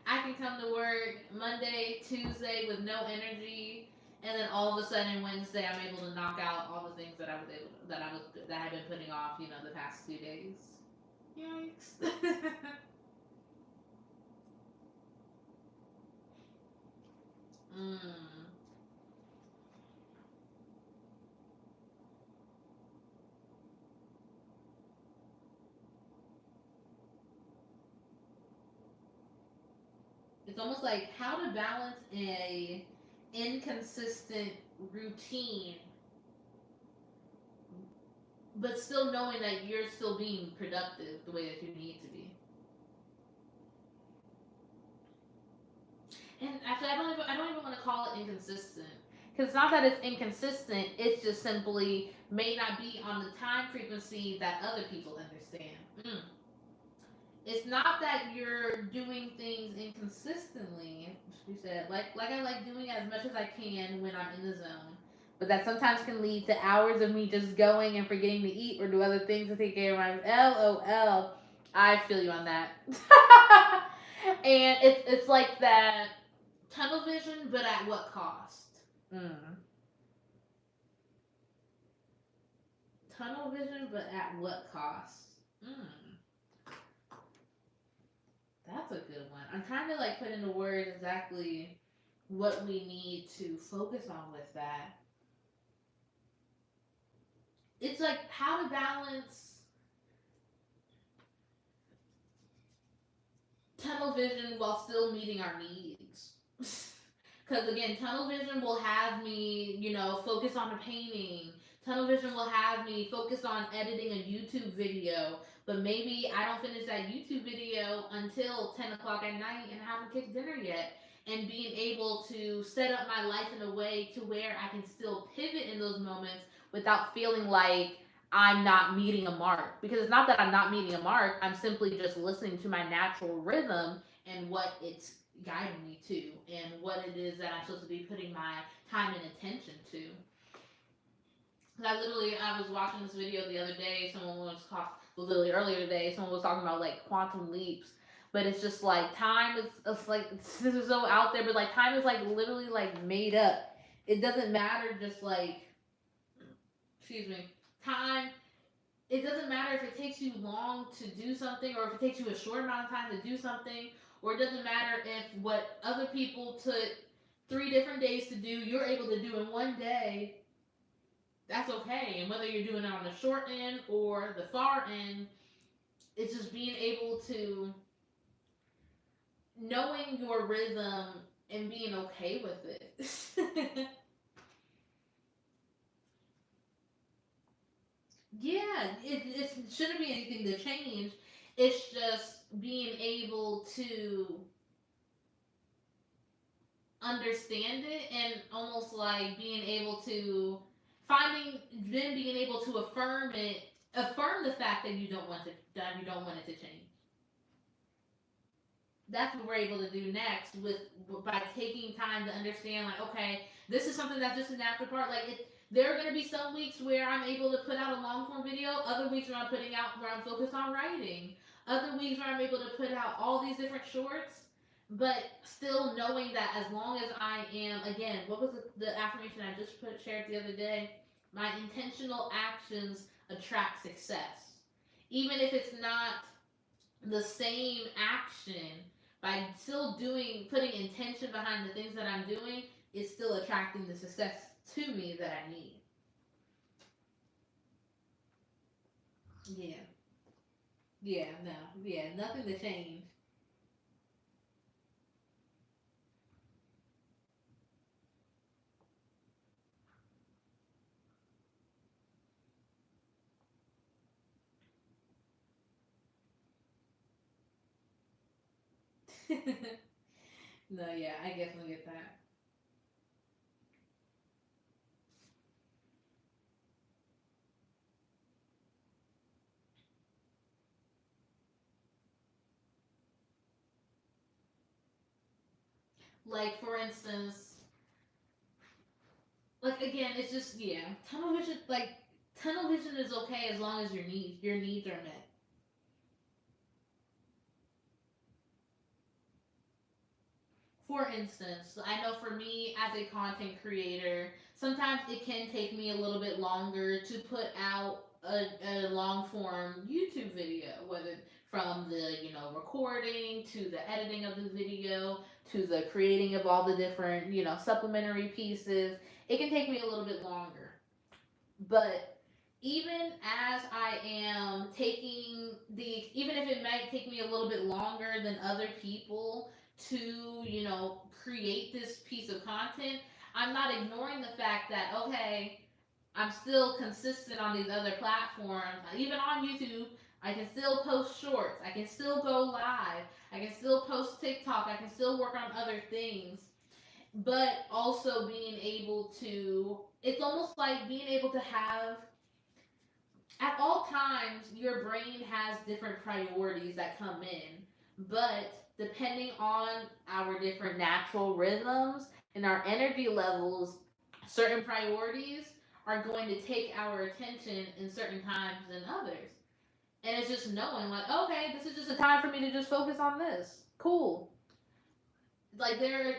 S1: I can come to work Monday, Tuesday with no energy, and then all of a sudden Wednesday I'm able to knock out all the things that I was able that I've been putting off, the past 2 days. Yikes. mm. It's almost like how to balance a inconsistent routine, but still knowing that you're still being productive the way that you need to be. And actually, I don't even want to call it inconsistent because it's not that it's inconsistent. It's just simply may not be on the time frequency that other people understand. It's not that you're doing things inconsistently. You said like I like doing as much as I can when I'm in the zone, but that sometimes can lead to hours of me just going and forgetting to eat or do other things to take care of my LOL. I feel you on that. And it's like that tunnel vision, but at what cost? Mm. Tunnel vision, but at what cost? Mm. That's a good one. I'm trying to like put into words exactly what we need to focus on with that. It's like how to balance tunnel vision while still meeting our needs. Because again, tunnel vision will have me, focus on the painting. Tunnel vision will have me focused on editing a YouTube video. But maybe I don't finish that YouTube video until 10 o'clock at night and I haven't cooked dinner yet. And being able to set up my life in a way to where I can still pivot in those moments without feeling like I'm not meeting a mark. Because it's not that I'm not meeting a mark, I'm simply just listening to my natural rhythm and what it's guiding me to and what it is that I'm supposed to be putting my time and attention to. I was watching this video the other day. Someone was talking, literally earlier today. Someone was talking about like quantum leaps, but it's just like time is. It's like this is so out there, but like time is like literally like made up. It doesn't matter just like, excuse me, time. It doesn't matter if it takes you long to do something or if it takes you a short amount of time to do something, or it doesn't matter if what other people took 3 different days to do, you're able to do in one day. That's okay. And whether you're doing it on the short end or the far end, it's just being able to knowing your rhythm and being okay with it. Yeah, it shouldn't be anything to change. It's just being able to understand it and almost like being able to finding then being able to affirm the fact that you don't want it to change. That's what we're able to do next with by taking time to understand like, okay, this is something that's just an after part. Like there are going to be some weeks where I'm able to put out a long form video, other weeks where I'm focused on writing, other weeks where I'm able to put out all these different shorts, but still knowing that as long as I am, again, what was the affirmation I just shared the other day, my intentional actions attract success, even if it's not the same action, by still putting intention behind the things that I'm doing, is still attracting the success to me that I need. Yeah. Yeah, no. Yeah, nothing to change. No, yeah, I definitely get that. Like, for instance, like again, it's just yeah, tunnel vision is okay as long as your needs are met. For instance, I know for me as a content creator, sometimes it can take me a little bit longer to put out a long form YouTube video, whether from the recording to the editing of the video to the creating of all the different supplementary pieces. It can take me a little bit longer, but even as I am even if it might take me a little bit longer than other people to, create this piece of content, I'm not ignoring the fact that, okay, I'm still consistent on these other platforms. Even on YouTube, I can still post shorts. I can still go live. I can still post TikTok. I can still work on other things, but also being able to it's almost like being able to have at all times your brain has different priorities that come in, but depending on our different natural rhythms and our energy levels, certain priorities are going to take our attention in certain times than others. And it's just knowing like, okay, this is just a time for me to just focus on this, cool. Like there's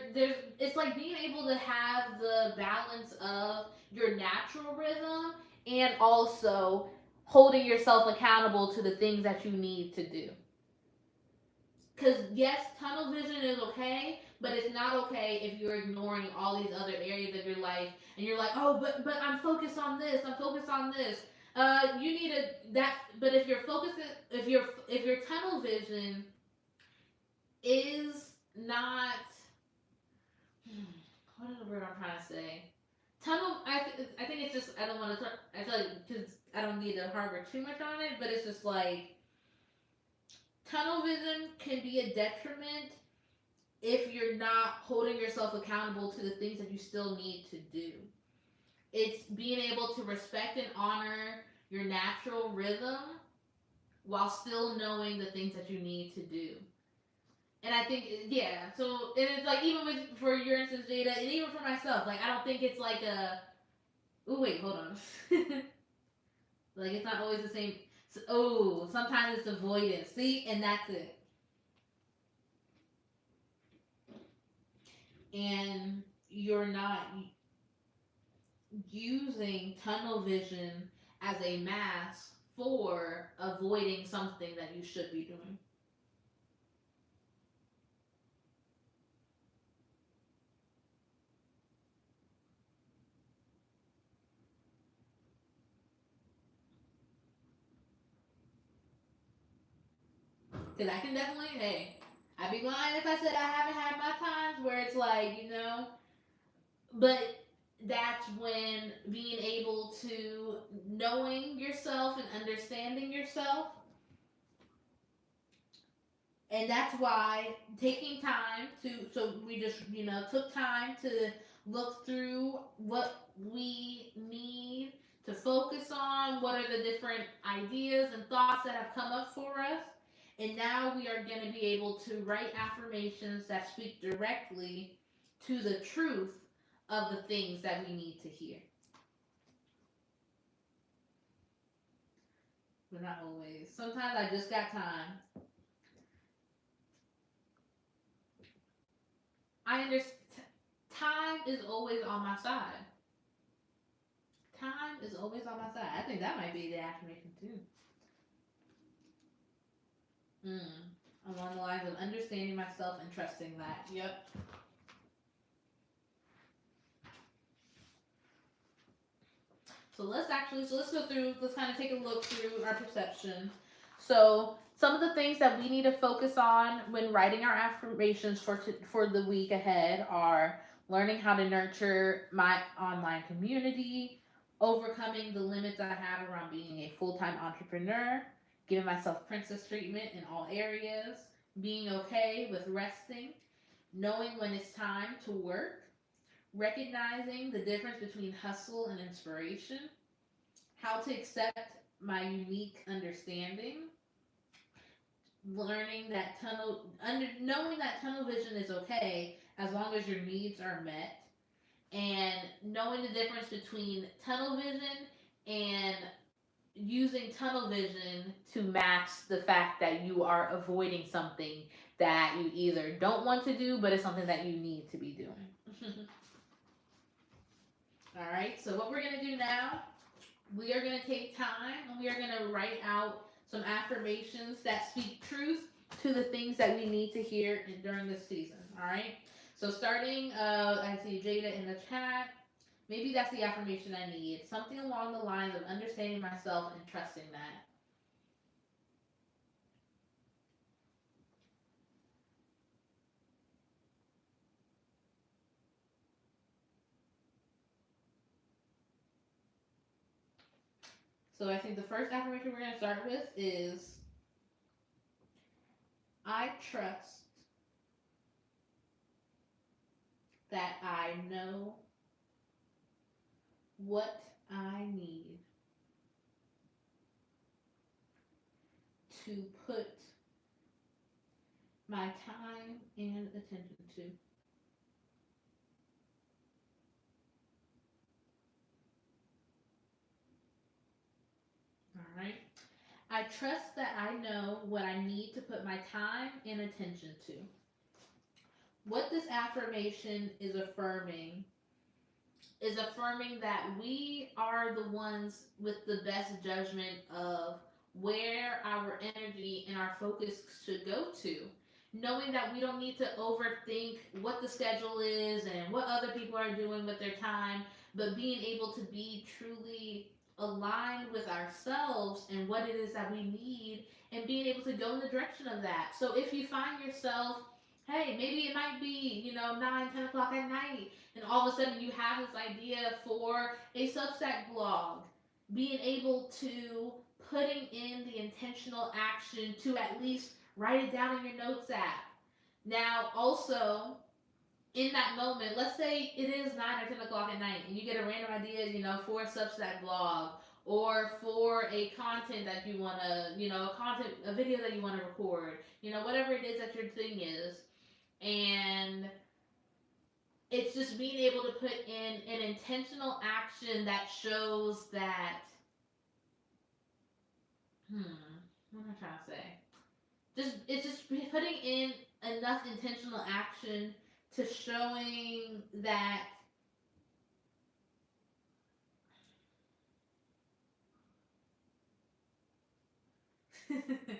S1: it's like being able to have the balance of your natural rhythm and also holding yourself accountable to the things that you need to do. Because yes, tunnel vision is okay, but it's not okay if you're ignoring all these other areas of your life and you're like, oh, but I'm focused on this. I'm focused on this. You need a that. But if you're focused, if your tunnel vision is not what is the word I'm trying to say? Tunnel. I think it's just I don't want to. I feel like because I don't need to harbor too much on it, but it's just like tunnel vision can be a detriment if you're not holding yourself accountable to the things that you still need to do. It's being able to respect and honor your natural rhythm while still knowing the things that you need to do. And I think, yeah. So and it's like even with for your instance, Jada, and even for myself, like I don't think it's like a. Oh wait, hold on. Like it's not always the same. So, oh, sometimes it's avoidance. See, and that's it. And you're not. using tunnel vision as a mask for avoiding something that you should be doing. Because I can definitely, hey, I'd be lying if I said I haven't had my times where it's like, but that's when being able to knowing yourself and understanding yourself. And that's why taking time to, so we just, took time to look through what we need to focus on, what are the different ideas and thoughts that have come up for us. And now we are going to be able to write affirmations that speak directly to the truth of the things that we need to hear. But not always. Sometimes I just got time. I understand. Time is always on my side. Time is always on my side. I think that might be the affirmation too. Along the lines of understanding myself and trusting that. Yep. So let's go through, let's kind of take a look through our perception. So some of the things that we need to focus on when writing our affirmations for the week ahead are learning how to nurture my online community, overcoming the limits I have around being a full-time entrepreneur, giving myself princess treatment in all areas, being okay with resting, knowing when it's time to work, recognizing the difference between hustle and inspiration, how to accept my unique understanding, knowing that tunnel vision is okay as long as your needs are met, and knowing the difference between tunnel vision and using tunnel vision to match the fact that you are avoiding something that you either don't want to do, but it's something that you need to be doing. All right, so what we're going to do now, we are going to take time and we are going to write out some affirmations that speak truth to the things that we need to hear during this season. All right, so starting, I see Jada in the chat. Maybe that's the affirmation I need. Something along the lines of understanding myself and trusting that. So I think the first affirmation we're going to start with is I trust that I know what I need to put my time and attention to. All right. I trust that I know what I need to put my time and attention to. What this affirmation is affirming that we are the ones with the best judgment of where our energy and our focus should go to. Knowing that we don't need to overthink what the schedule is and what other people are doing with their time, but being able to be truly aligned with ourselves and what it is that we need and being able to go in the direction of that. So if you find yourself, hey, maybe it might be, 9, 10 o'clock at night, and all of a sudden you have this idea for a Substack blog, being able to putting in the intentional action to at least write it down in your notes app. Now, also, in that moment, let's say it is 9 or 10 o'clock at night, and you get a random idea, for a Substack blog or for a content that you want to, a video that you want to record, whatever it is that your thing is, and it's just being able to put in an intentional action that shows that, what am I trying to say? It's just putting in enough intentional action to showing that I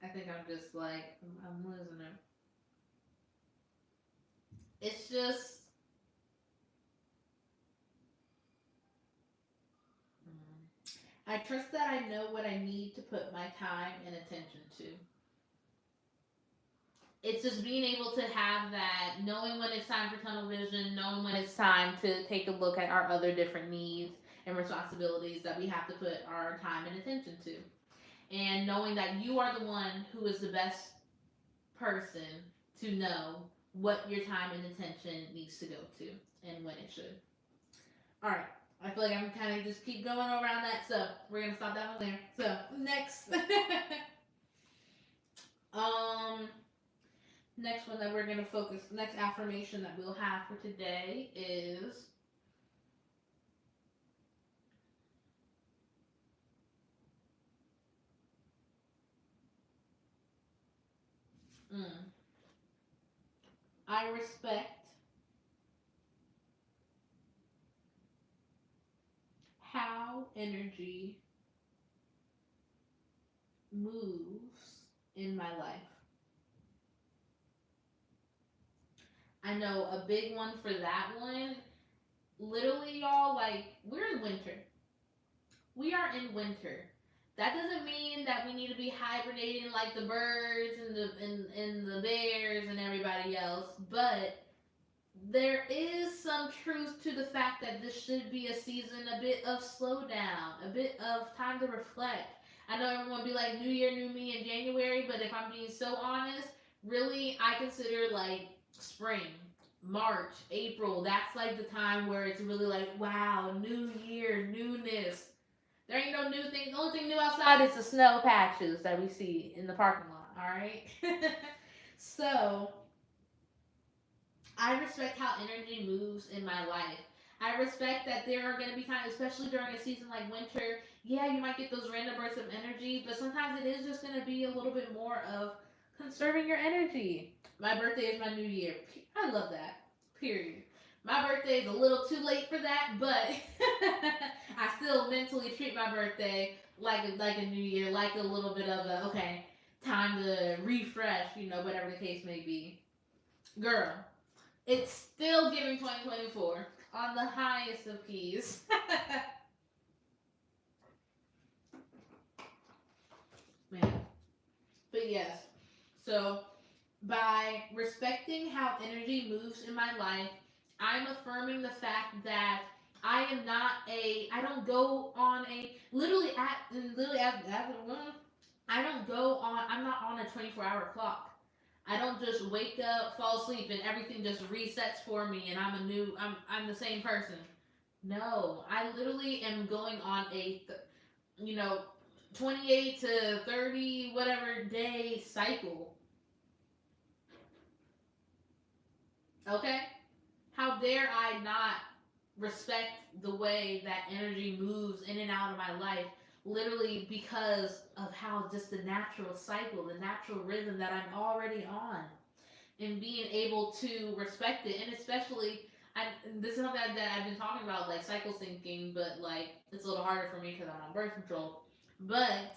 S1: think I'm just like, I'm losing it. It's just, I trust that I know what I need to put my time and attention to. It's just being able to have that, knowing when it's time for tunnel vision, knowing when it's time to take a look at our other different needs and responsibilities that we have to put our time and attention to. And knowing that you are the one who is the best person to know what your time and attention needs to go to and when it should. All right. I feel like I'm kind of just keep going around that, so we're gonna stop that one there. So next, um, next one that we're gonna focus, next affirmation that we'll have for today is, mm, I respect how energy moves in my life. I know a big one for that one. Literally, y'all, like, we're in winter. We are in winter. That doesn't mean that we need to be hibernating like the birds and the bears and everybody else, but there is some truth to the fact that this should be a season, a bit of slowdown, a bit of time to reflect. I know everyone be like, New Year, New Me in January, but if I'm being so honest, really, I consider like spring, March, April, that's like the time where it's really like, wow, new year, newness. There ain't no new thing. The only thing new outside is the snow patches that we see in the parking lot, alright? So, I respect how energy moves in my life. I respect that there are going to be times, especially during a season like winter, yeah, you might get those random bursts of energy, but sometimes it is just going to be a little bit more of conserving your energy. My birthday is my new year. I love that. Period. My birthday is a little too late for that, but I still mentally treat my birthday like a new year, like a little bit of a okay, time to refresh, whatever the case may be. Girl, it's still giving 2024 on the highest of keys. Man. But yes. So, by respecting how energy moves in my life, I'm affirming the fact that I don't go on a, I don't go on, I'm not on a 24-hour clock. I don't just wake up, fall asleep, and everything just resets for me, and I'm the same person. No, I literally am going on a, you know, 28 to 30 whatever day cycle. Okay, how dare I not respect the way that energy moves in and out of my life, literally because of how just the natural cycle, the natural rhythm that I'm already on, and being able to respect it. And especially, this is something that I've been talking about, like cycle syncing, but like it's a little harder for me because I'm on birth control. But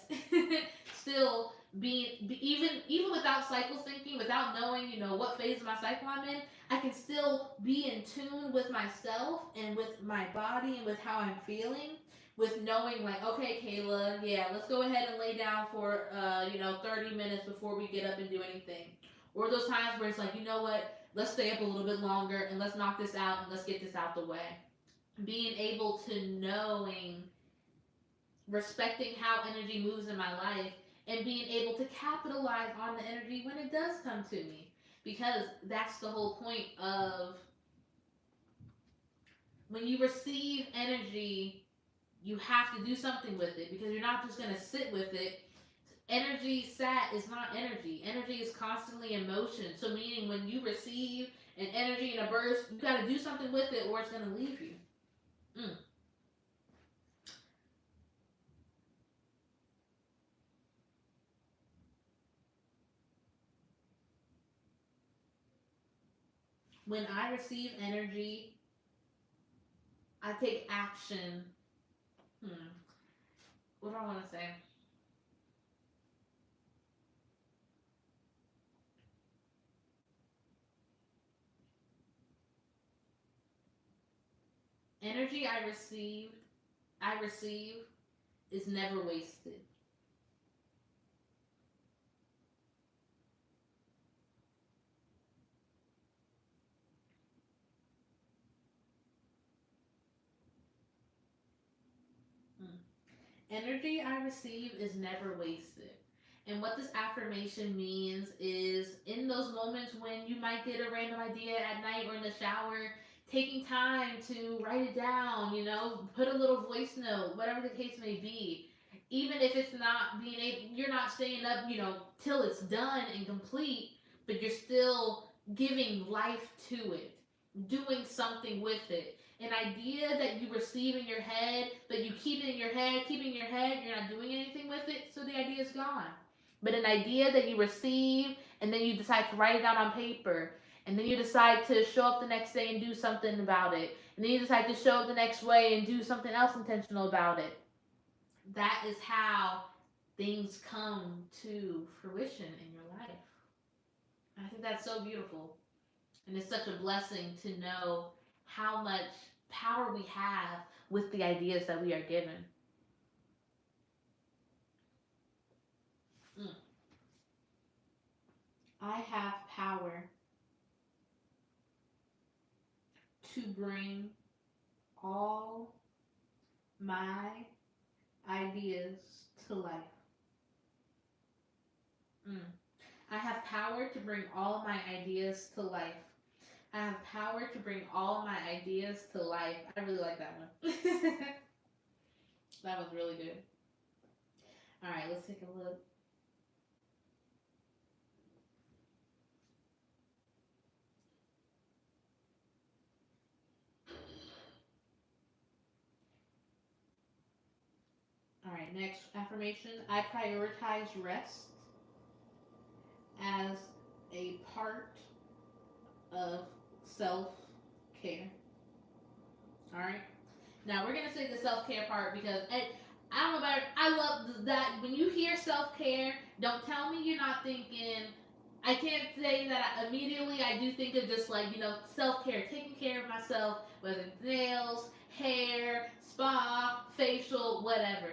S1: still, even without cycle syncing, without knowing what phase of my cycle I'm in, I can still be in tune with myself and with my body and with how I'm feeling. With knowing, like, okay, Kayla, yeah, let's go ahead and lay down for 30 minutes before we get up and do anything. Or those times where it's like, you know what, let's stay up a little bit longer and let's knock this out and let's get this out the way. Being able to knowing, respecting how energy moves in my life, and being able to capitalize on the energy when it does come to me. Because that's the whole point of when you receive energy, you have to do something with it because you're not just going to sit with it. Energy sat is not energy. Energy is constantly in motion. So meaning when you receive an energy in a burst, you got to do something with it or it's going to leave you. Mm. When I receive energy, I take action. Hmm. what do I want to say? Energy I receive is never wasted. Mm. Energy I receive is never wasted. And what this affirmation means is in those moments when you might get a random idea at night or in the shower, taking time to write it down, put a little voice note, whatever the case may be. Even if it's not being able, you're not staying up, till it's done and complete, but you're still giving life to it, doing something with it. An idea that you receive in your head, but you keep it in your head, keeping in your head, you're not doing anything with it, so the idea is gone. But an idea that you receive and then you decide to write it down on paper, and then you decide to show up the next day and do something about it, and then you decide to show up the next way and do something else intentional about it. That is how things come to fruition in your life. I think that's so beautiful. And it's such a blessing to know how much power we have with the ideas that we are given. Mm. I have power to bring all my ideas to life. Mm. I have power to bring all my ideas to life. I have power to bring all my ideas to life. I really like that one. That was really good. All right, let's take a look. All right, next affirmation. I prioritize rest as a part of self care. All right. Now we're gonna say the self care part because I don't know about it, I love that when you hear self care. Don't tell me you're not thinking. I can't say that immediately. I do think of just like self care, taking care of myself, whether it's nails, hair, spa, facial, whatever.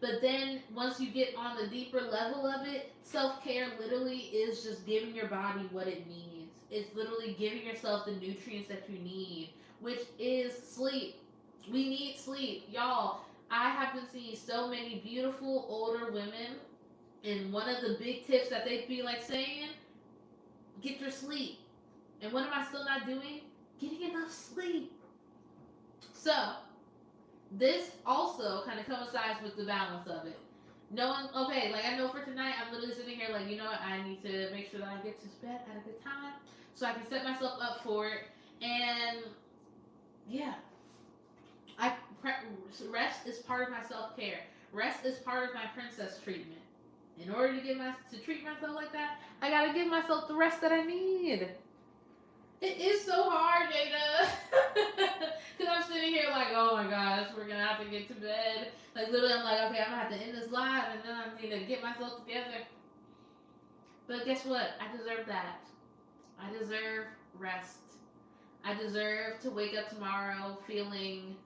S1: But then once you get on the deeper level of it, self care literally is just giving your body what it needs. It's literally giving yourself the nutrients that you need, which is sleep. We need sleep, y'all. I have been seeing so many beautiful older women, and one of the big tips that they be like saying, get your sleep. And what am I still not doing? Getting enough sleep. So, this also kind of coincides with the balance of it. Knowing, okay, like I know for tonight, I'm literally sitting here like, you know what, I need to make sure that I get to bed at a good time so I can set myself up for it. And yeah, I rest is part of my self care. Rest is part of my princess treatment. In order to treat myself like that, I gotta give myself the rest that I need. It is so hard, Jada. Because I'm sitting here like, oh my gosh, we're gonna have to get to bed. Like literally, I'm like, okay, I'm gonna have to end this live, and then I need to get myself together. But guess what? I deserve that. I deserve rest. I deserve to wake up tomorrow feeling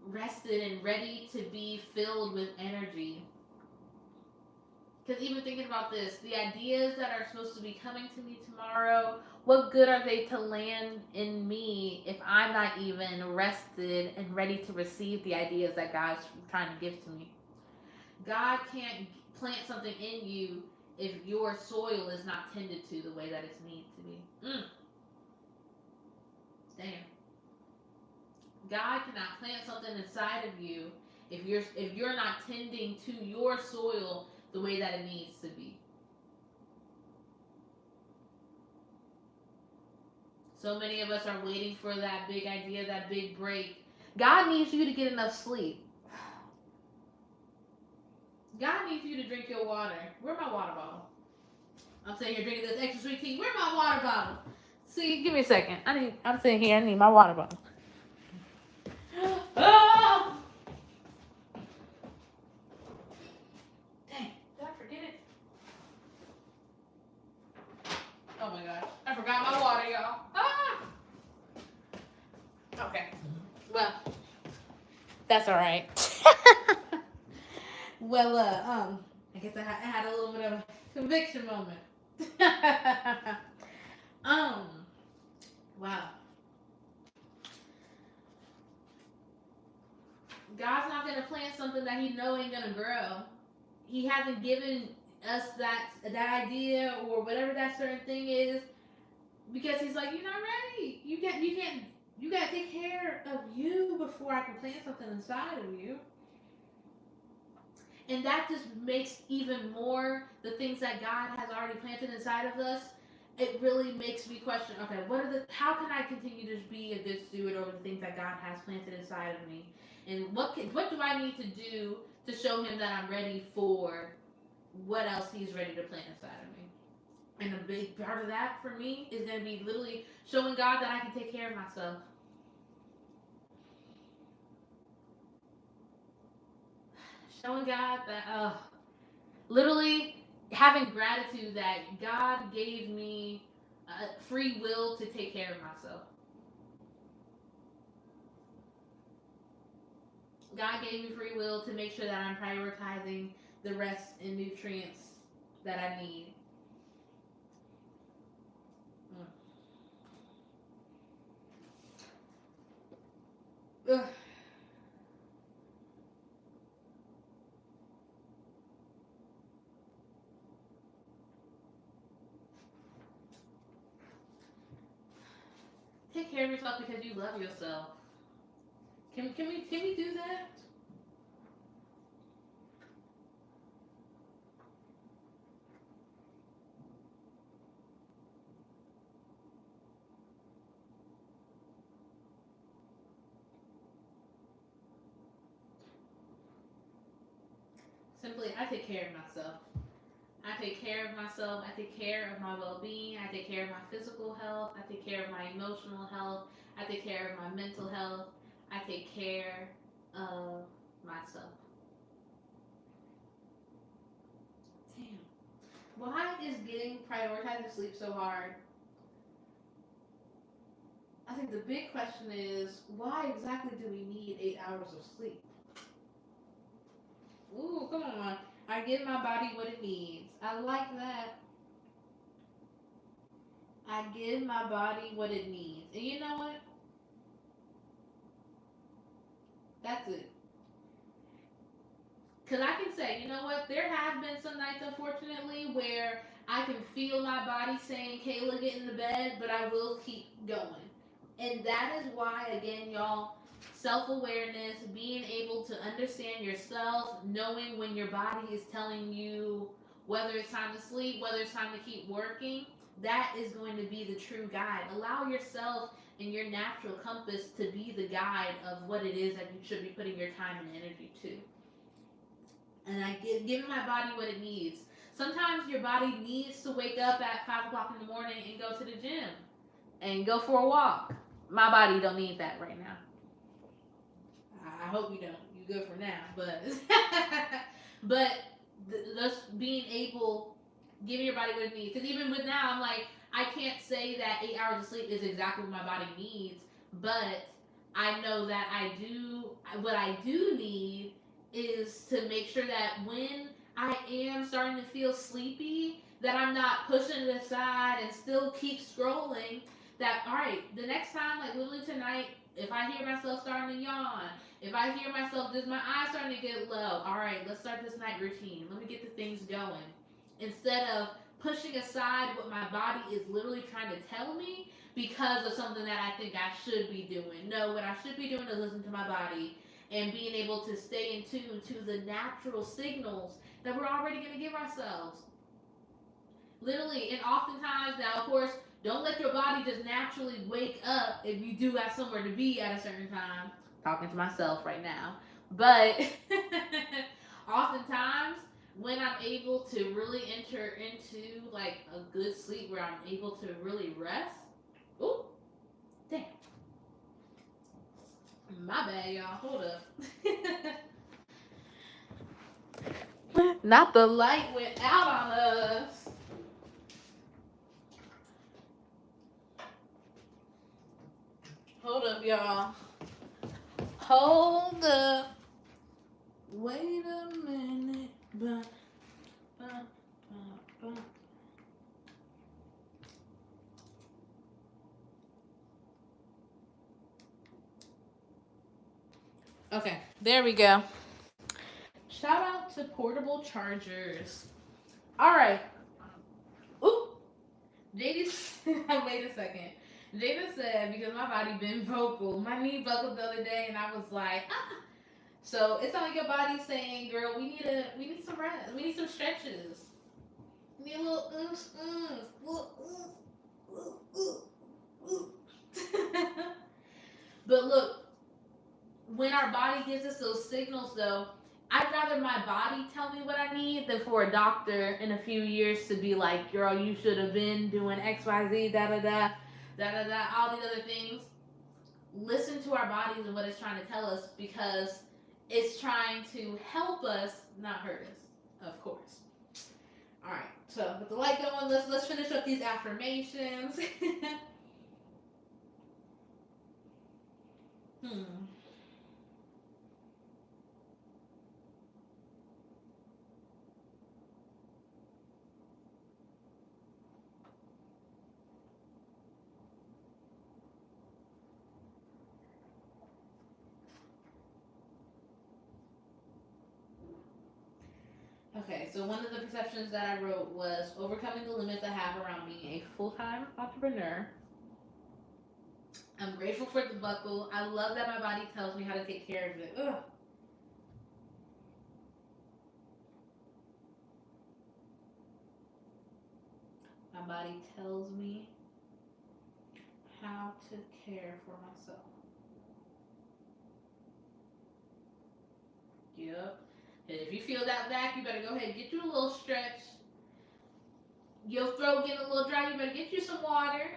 S1: rested and ready to be filled with energy. Because even thinking about this, the ideas that are supposed to be coming to me tomorrow, what good are they to land in me if I'm not even rested and ready to receive the ideas that God's trying to give to me? God can't plant something in you if your soil is not tended to the way that it's needs to be. Damn. God cannot plant something inside of you if you're not tending to your soil the way that it needs to be. So many of us are waiting for that big idea, that big break. God needs you to get enough sleep. God needs you to drink your water. Where's my water bottle? I'm sitting here drinking this extra sweet tea. Where's my water bottle? See, give me a second. I'm sitting here. I need my water bottle. That's all right. Well, I guess I had a little bit of a conviction moment. um, wow. God's not gonna plant something that He know ain't gonna grow. He hasn't given us that idea or whatever that certain thing is because He's like, you're not ready. You gotta take care of you before I can plant something inside of you. And that just makes even more the things that God has already planted inside of us. It really makes me question, okay, how can I continue to be a good steward over the things that God has planted inside of me? And what do I need to do to show Him that I'm ready for what else He's ready to plant inside of me? And a big part of that for me is going to be literally showing God that I can take care of myself. Showing God that, literally having gratitude that God gave me free will to take care of myself. God gave me free will to make sure that I'm prioritizing the rest and nutrients that I need. Ugh. Take care of yourself because you love yourself. Can we do that? Simply, I take care of myself. I take care of myself. I take care of my well-being. I take care of my physical health. I take care of my emotional health. I take care of my mental health. I take care of myself. Damn. Why is getting prioritizing sleep so hard? I think the big question is why exactly do we need 8 hours of sleep? Ooh, come on. I give my body what it needs. I like that. I give my body what it needs. And you know what? That's it. Because I can say, you know what? There have been some nights, unfortunately, where I can feel my body saying, Kayla, get in the bed, but I will keep going. And that is why, again, y'all, self awareness, being able to understand yourself, knowing when your body is telling you whether it's time to sleep, whether it's time to keep working, that is going to be the true guide. Allow yourself and your natural compass to be the guide of what it is that you should be putting your time and energy to. And I give my body what it needs. Sometimes your body needs to wake up at 5 o'clock in the morning and go to the gym and go for a walk. My body don't need that right now. I hope you don't. You good for now, but but just being able, giving your body what it needs. Because even with now, I'm like, I can't say that 8 hours of sleep is exactly what my body needs, but I know that I do. What I do need is to make sure that when I am starting to feel sleepy, that I'm not pushing it aside and still keep scrolling. That all right, the next time, like literally tonight, if I hear myself starting to yawn, if I hear myself just my eyes starting to get low, all right, let's start this night routine. Let me get the things going. Instead of pushing aside what my body is literally trying to tell me because of something that I think I should be doing. No, what I should be doing is listen to my body and being able to stay in tune to the natural signals that we're already going to give ourselves. Literally, and oftentimes, now of course, don't let your body just naturally wake up if you do have somewhere to be at a certain time. Talking to myself right now. But oftentimes, when I'm able to really enter into like a good sleep where I'm able to really rest. Ooh, damn. My bad, y'all. Hold up. Not the light went out on us. Hold up, y'all. Hold up. Okay, there we go. Shout out to portable chargers. All right. Ooh, JD, wait a second. Jada said because my body been vocal, my knee buckled the other day, and I was like, ah. So it's not like your body's saying, "Girl, we need some rest, we need some stretches, we need a little little But look, when our body gives us those signals, though, I'd rather my body tell me what I need than for a doctor in a few years to be like, "Girl, you should have been doing X, Y, Z, da da da, da da da," all these other things. Listen to our bodies and what it's trying to tell us because it's trying to help us, not hurt us, of course. All right. So with the light going, let's finish up these affirmations. hmm. Okay, so one of the perceptions that I wrote was overcoming the limits I have around being a full time entrepreneur. I'm grateful for the buckle. I love that my body tells me how to take care of it. Ugh. My body tells me how to care for myself. Yep. And if you feel that back, you better go ahead and get you a little stretch. Your throat getting a little dry, you better get you some water.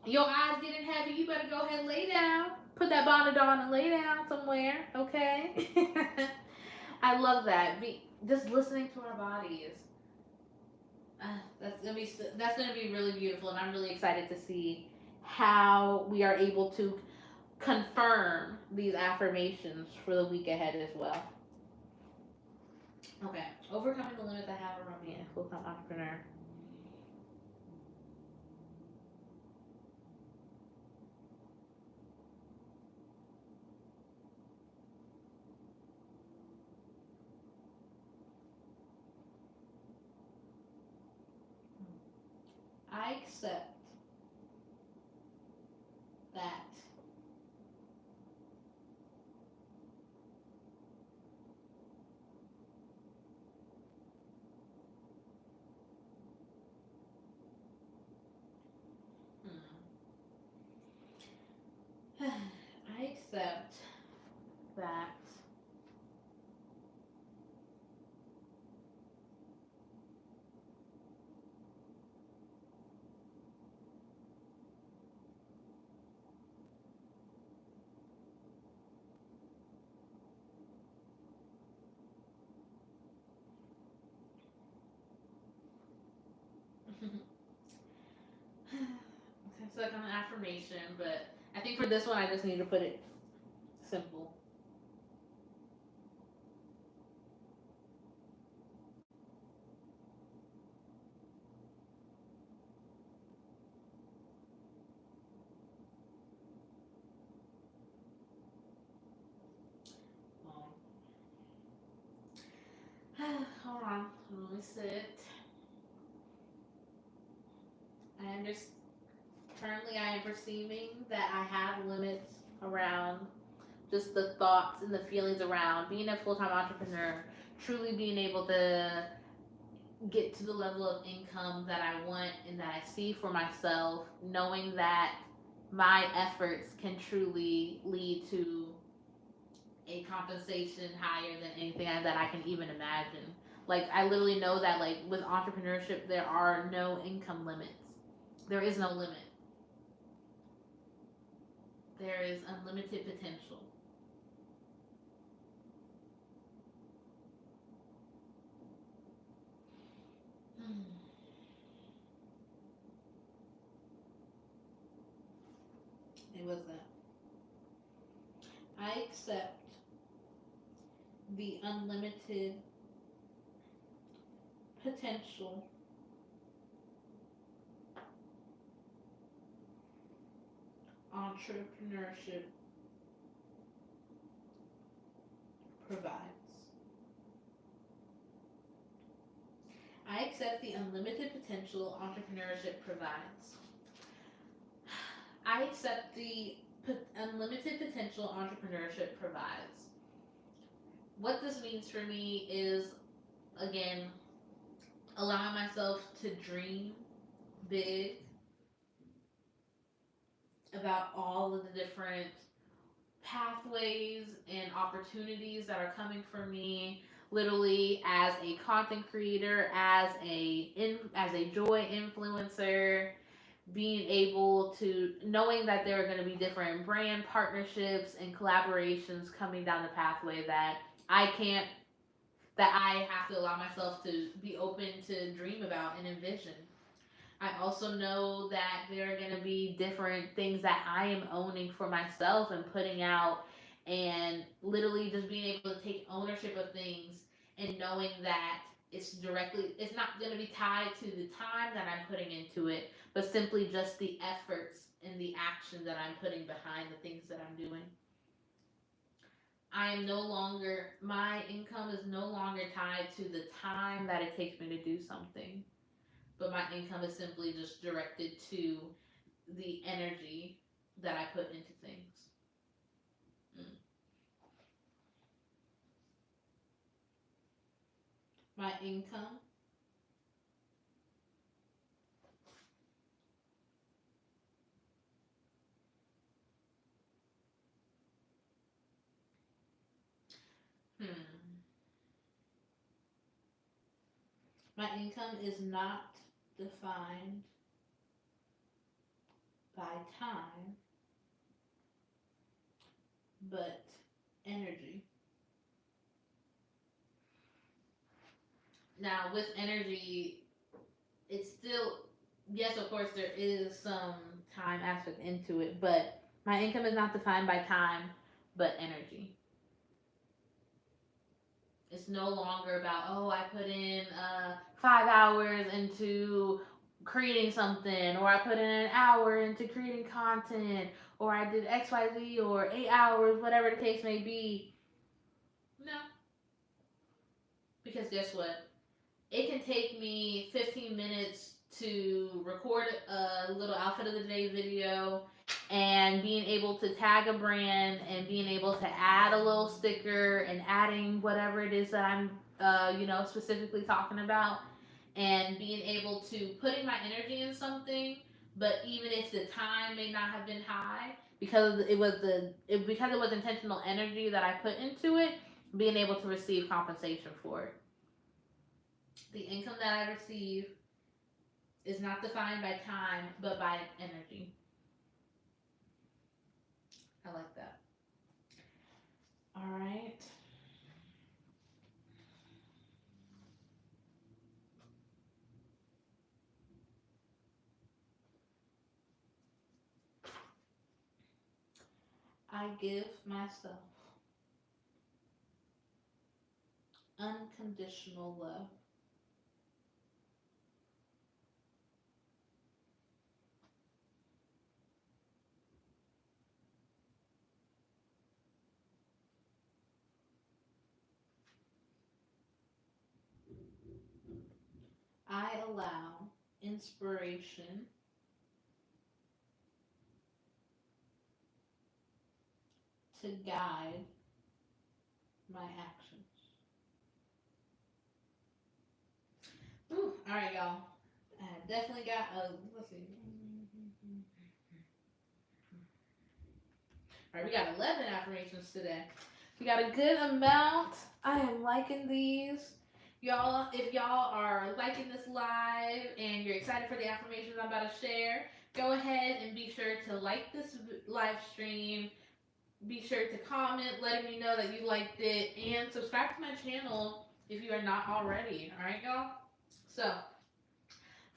S1: Your eyes getting heavy, you better go ahead and lay down. Put that bonnet on and lay down somewhere, okay? I love that. Just listening to our bodies. That's gonna be really beautiful, and I'm really excited to see how we are able to confirm these affirmations for the week ahead as well. Okay, overcoming the limits I have around being a full-time entrepreneur. I accept that. Hmm. I accept that. It's like an affirmation, but I think for this one, I just need to put it simple. Hold on, let me sit. I am just currently I am perceiving that I have limits around just the thoughts and the feelings around being a full time entrepreneur, truly being able to get to the level of income that I want and that I see for myself, knowing that my efforts can truly lead to a compensation higher than anything that I can even imagine. Like I literally know that like with entrepreneurship there are no income limits. There is no limit. There is unlimited potential. Hmm. It was that. I accept the unlimited potential entrepreneurship provides. I accept the unlimited potential entrepreneurship provides. I accept the unlimited potential entrepreneurship provides. What this means for me is, again, allowing myself to dream big about all of the different pathways and opportunities that are coming for me, literally as a content creator, as a joy influencer, being able to knowing that there are going to be different brand partnerships and collaborations coming down the pathway I can't that I have to allow myself to be open to dream about and envision. I also know that there are going to be different things that I am owning for myself and putting out, and literally just being able to take ownership of things and knowing that it's not going to be tied to the time that I'm putting into it, but simply just the efforts and the action that I'm putting behind the things that I'm doing. My income is no longer tied to the time that it takes me to do something, but my income is simply just directed to the energy that I put into things. Mm. My income hmm. My income is not defined by time, but energy. Now, with energy, it's still, yes, of course, there is some time aspect into it, but my income is not defined by time, but energy. It's no longer about, oh, I put in 5 hours into creating something, or I put in an hour into creating content, or I did XYZ, or 8 hours, whatever the case may be. No, because guess what? It can take me 15 minutes to record a little outfit of the day video, and being able to tag a brand and being able to add a little sticker and adding whatever it is that I'm specifically talking about, and being able to putting my energy in something, but even if the time may not have been high, because it was intentional energy that I put into it, being able to receive compensation for it. The income that I receive is not defined by time, but by energy. I like that. All right. I give myself unconditional love. I allow inspiration to guide my actions. Ooh, all right, y'all. I definitely got a, let's see. All right, we got 11 affirmations today. We got a good amount. I am liking these. Y'all, if y'all are liking this live and you're excited for the affirmations I'm about to share, go ahead and be sure to like this live stream. Be sure to comment letting me know that you liked it, and subscribe to my channel if you are not already. All right, y'all? So,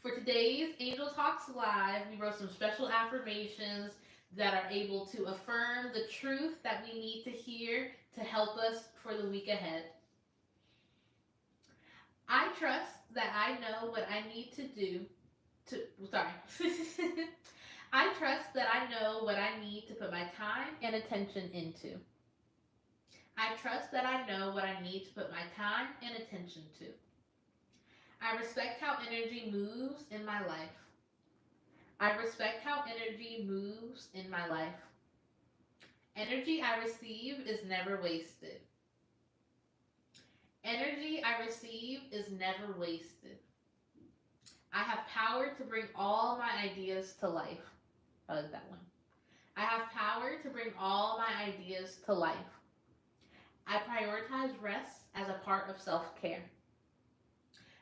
S1: for today's Angel Talks Live, we wrote some special affirmations that are able to affirm the truth that we need to hear to help us for the week ahead. I trust that I know what I need to do to, sorry. I trust that I know what I need to put my time and attention into. I trust that I know what I need to put my time and attention to. I respect how energy moves in my life. I respect how energy moves in my life. Energy I receive is never wasted. Energy I receive is never wasted. I have power to bring all my ideas to life. I like that one. I have power to bring all my ideas to life. I prioritize rest as a part of self-care.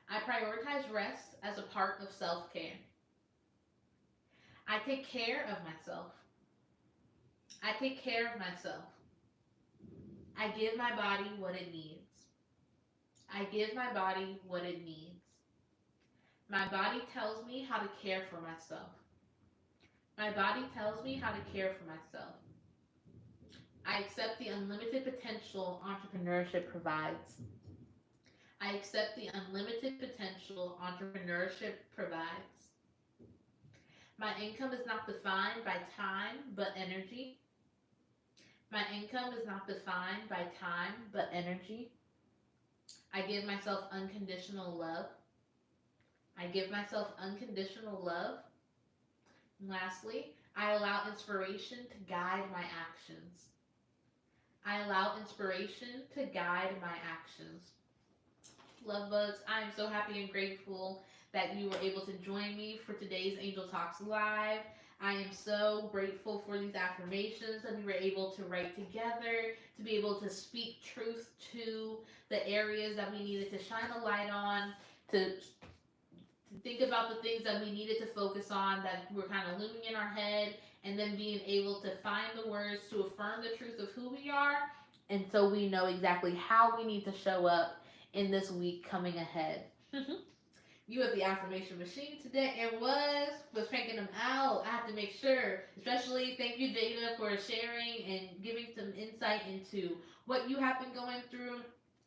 S1: I prioritize rest as a part of self-care. I take care of myself. I take care of myself. I give my body what it needs. I give my body what it needs. My body tells me how to care for myself. My body tells me how to care for myself. I accept the unlimited potential entrepreneurship provides. I accept the unlimited potential entrepreneurship provides. My income is not defined by time but energy. My income is not defined by time but energy. I give myself unconditional love. I give myself unconditional love. And lastly, I allow inspiration to guide my actions. I allow inspiration to guide my actions. Love bugs, I am so happy and grateful that you were able to join me for today's Angel Talks Live. I am so grateful for these affirmations that we were able to write together, to be able to speak truth to the areas that we needed to shine a light on, to think about the things that we needed to focus on that were kind of looming in our head, and then being able to find the words to affirm the truth of who we are, and so we know exactly how we need to show up in this week coming ahead. You have the affirmation machine today and was cranking them out. I have to make sure, especially thank you Jada for sharing and giving some insight into what you have been going through,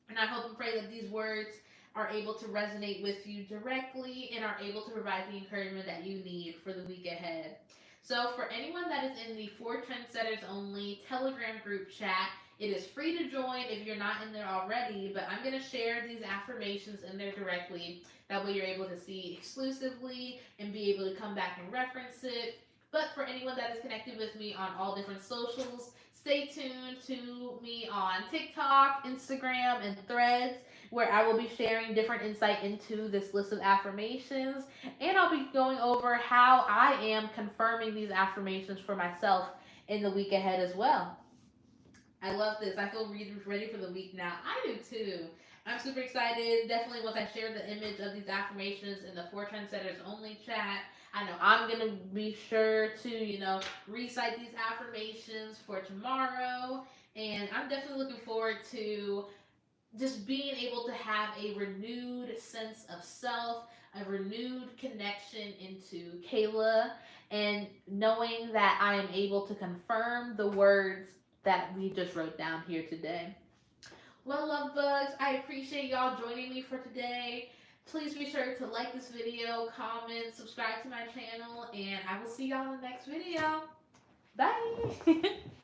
S1: and I hope and pray that these words are able to resonate with you directly and are able to provide the encouragement that you need for the week ahead. So for anyone that is in the For Trendsetters Only Telegram group chat, it is free to join if you're not in there already, but I'm going to share these affirmations in there directly. That way you're able to see exclusively and be able to come back and reference it. But for anyone that is connected with me on all different socials, stay tuned to me on TikTok, Instagram, and Threads, where I will be sharing different insight into this list of affirmations. And I'll be going over how I am confirming these affirmations for myself in the week ahead as well. I love this. I feel ready for the week now. I do too. I'm super excited. Definitely once I share the image of these affirmations in the For Trendsetters Only chat, I know I'm going to be sure to, recite these affirmations for tomorrow. And I'm definitely looking forward to just being able to have a renewed sense of self, a renewed connection into Kayla, and knowing that I am able to confirm the words that we just wrote down here today. Well, love bugs, I appreciate y'all joining me for today. Please be sure to like this video, comment, subscribe to my channel, and I will see y'all in the next video. Bye!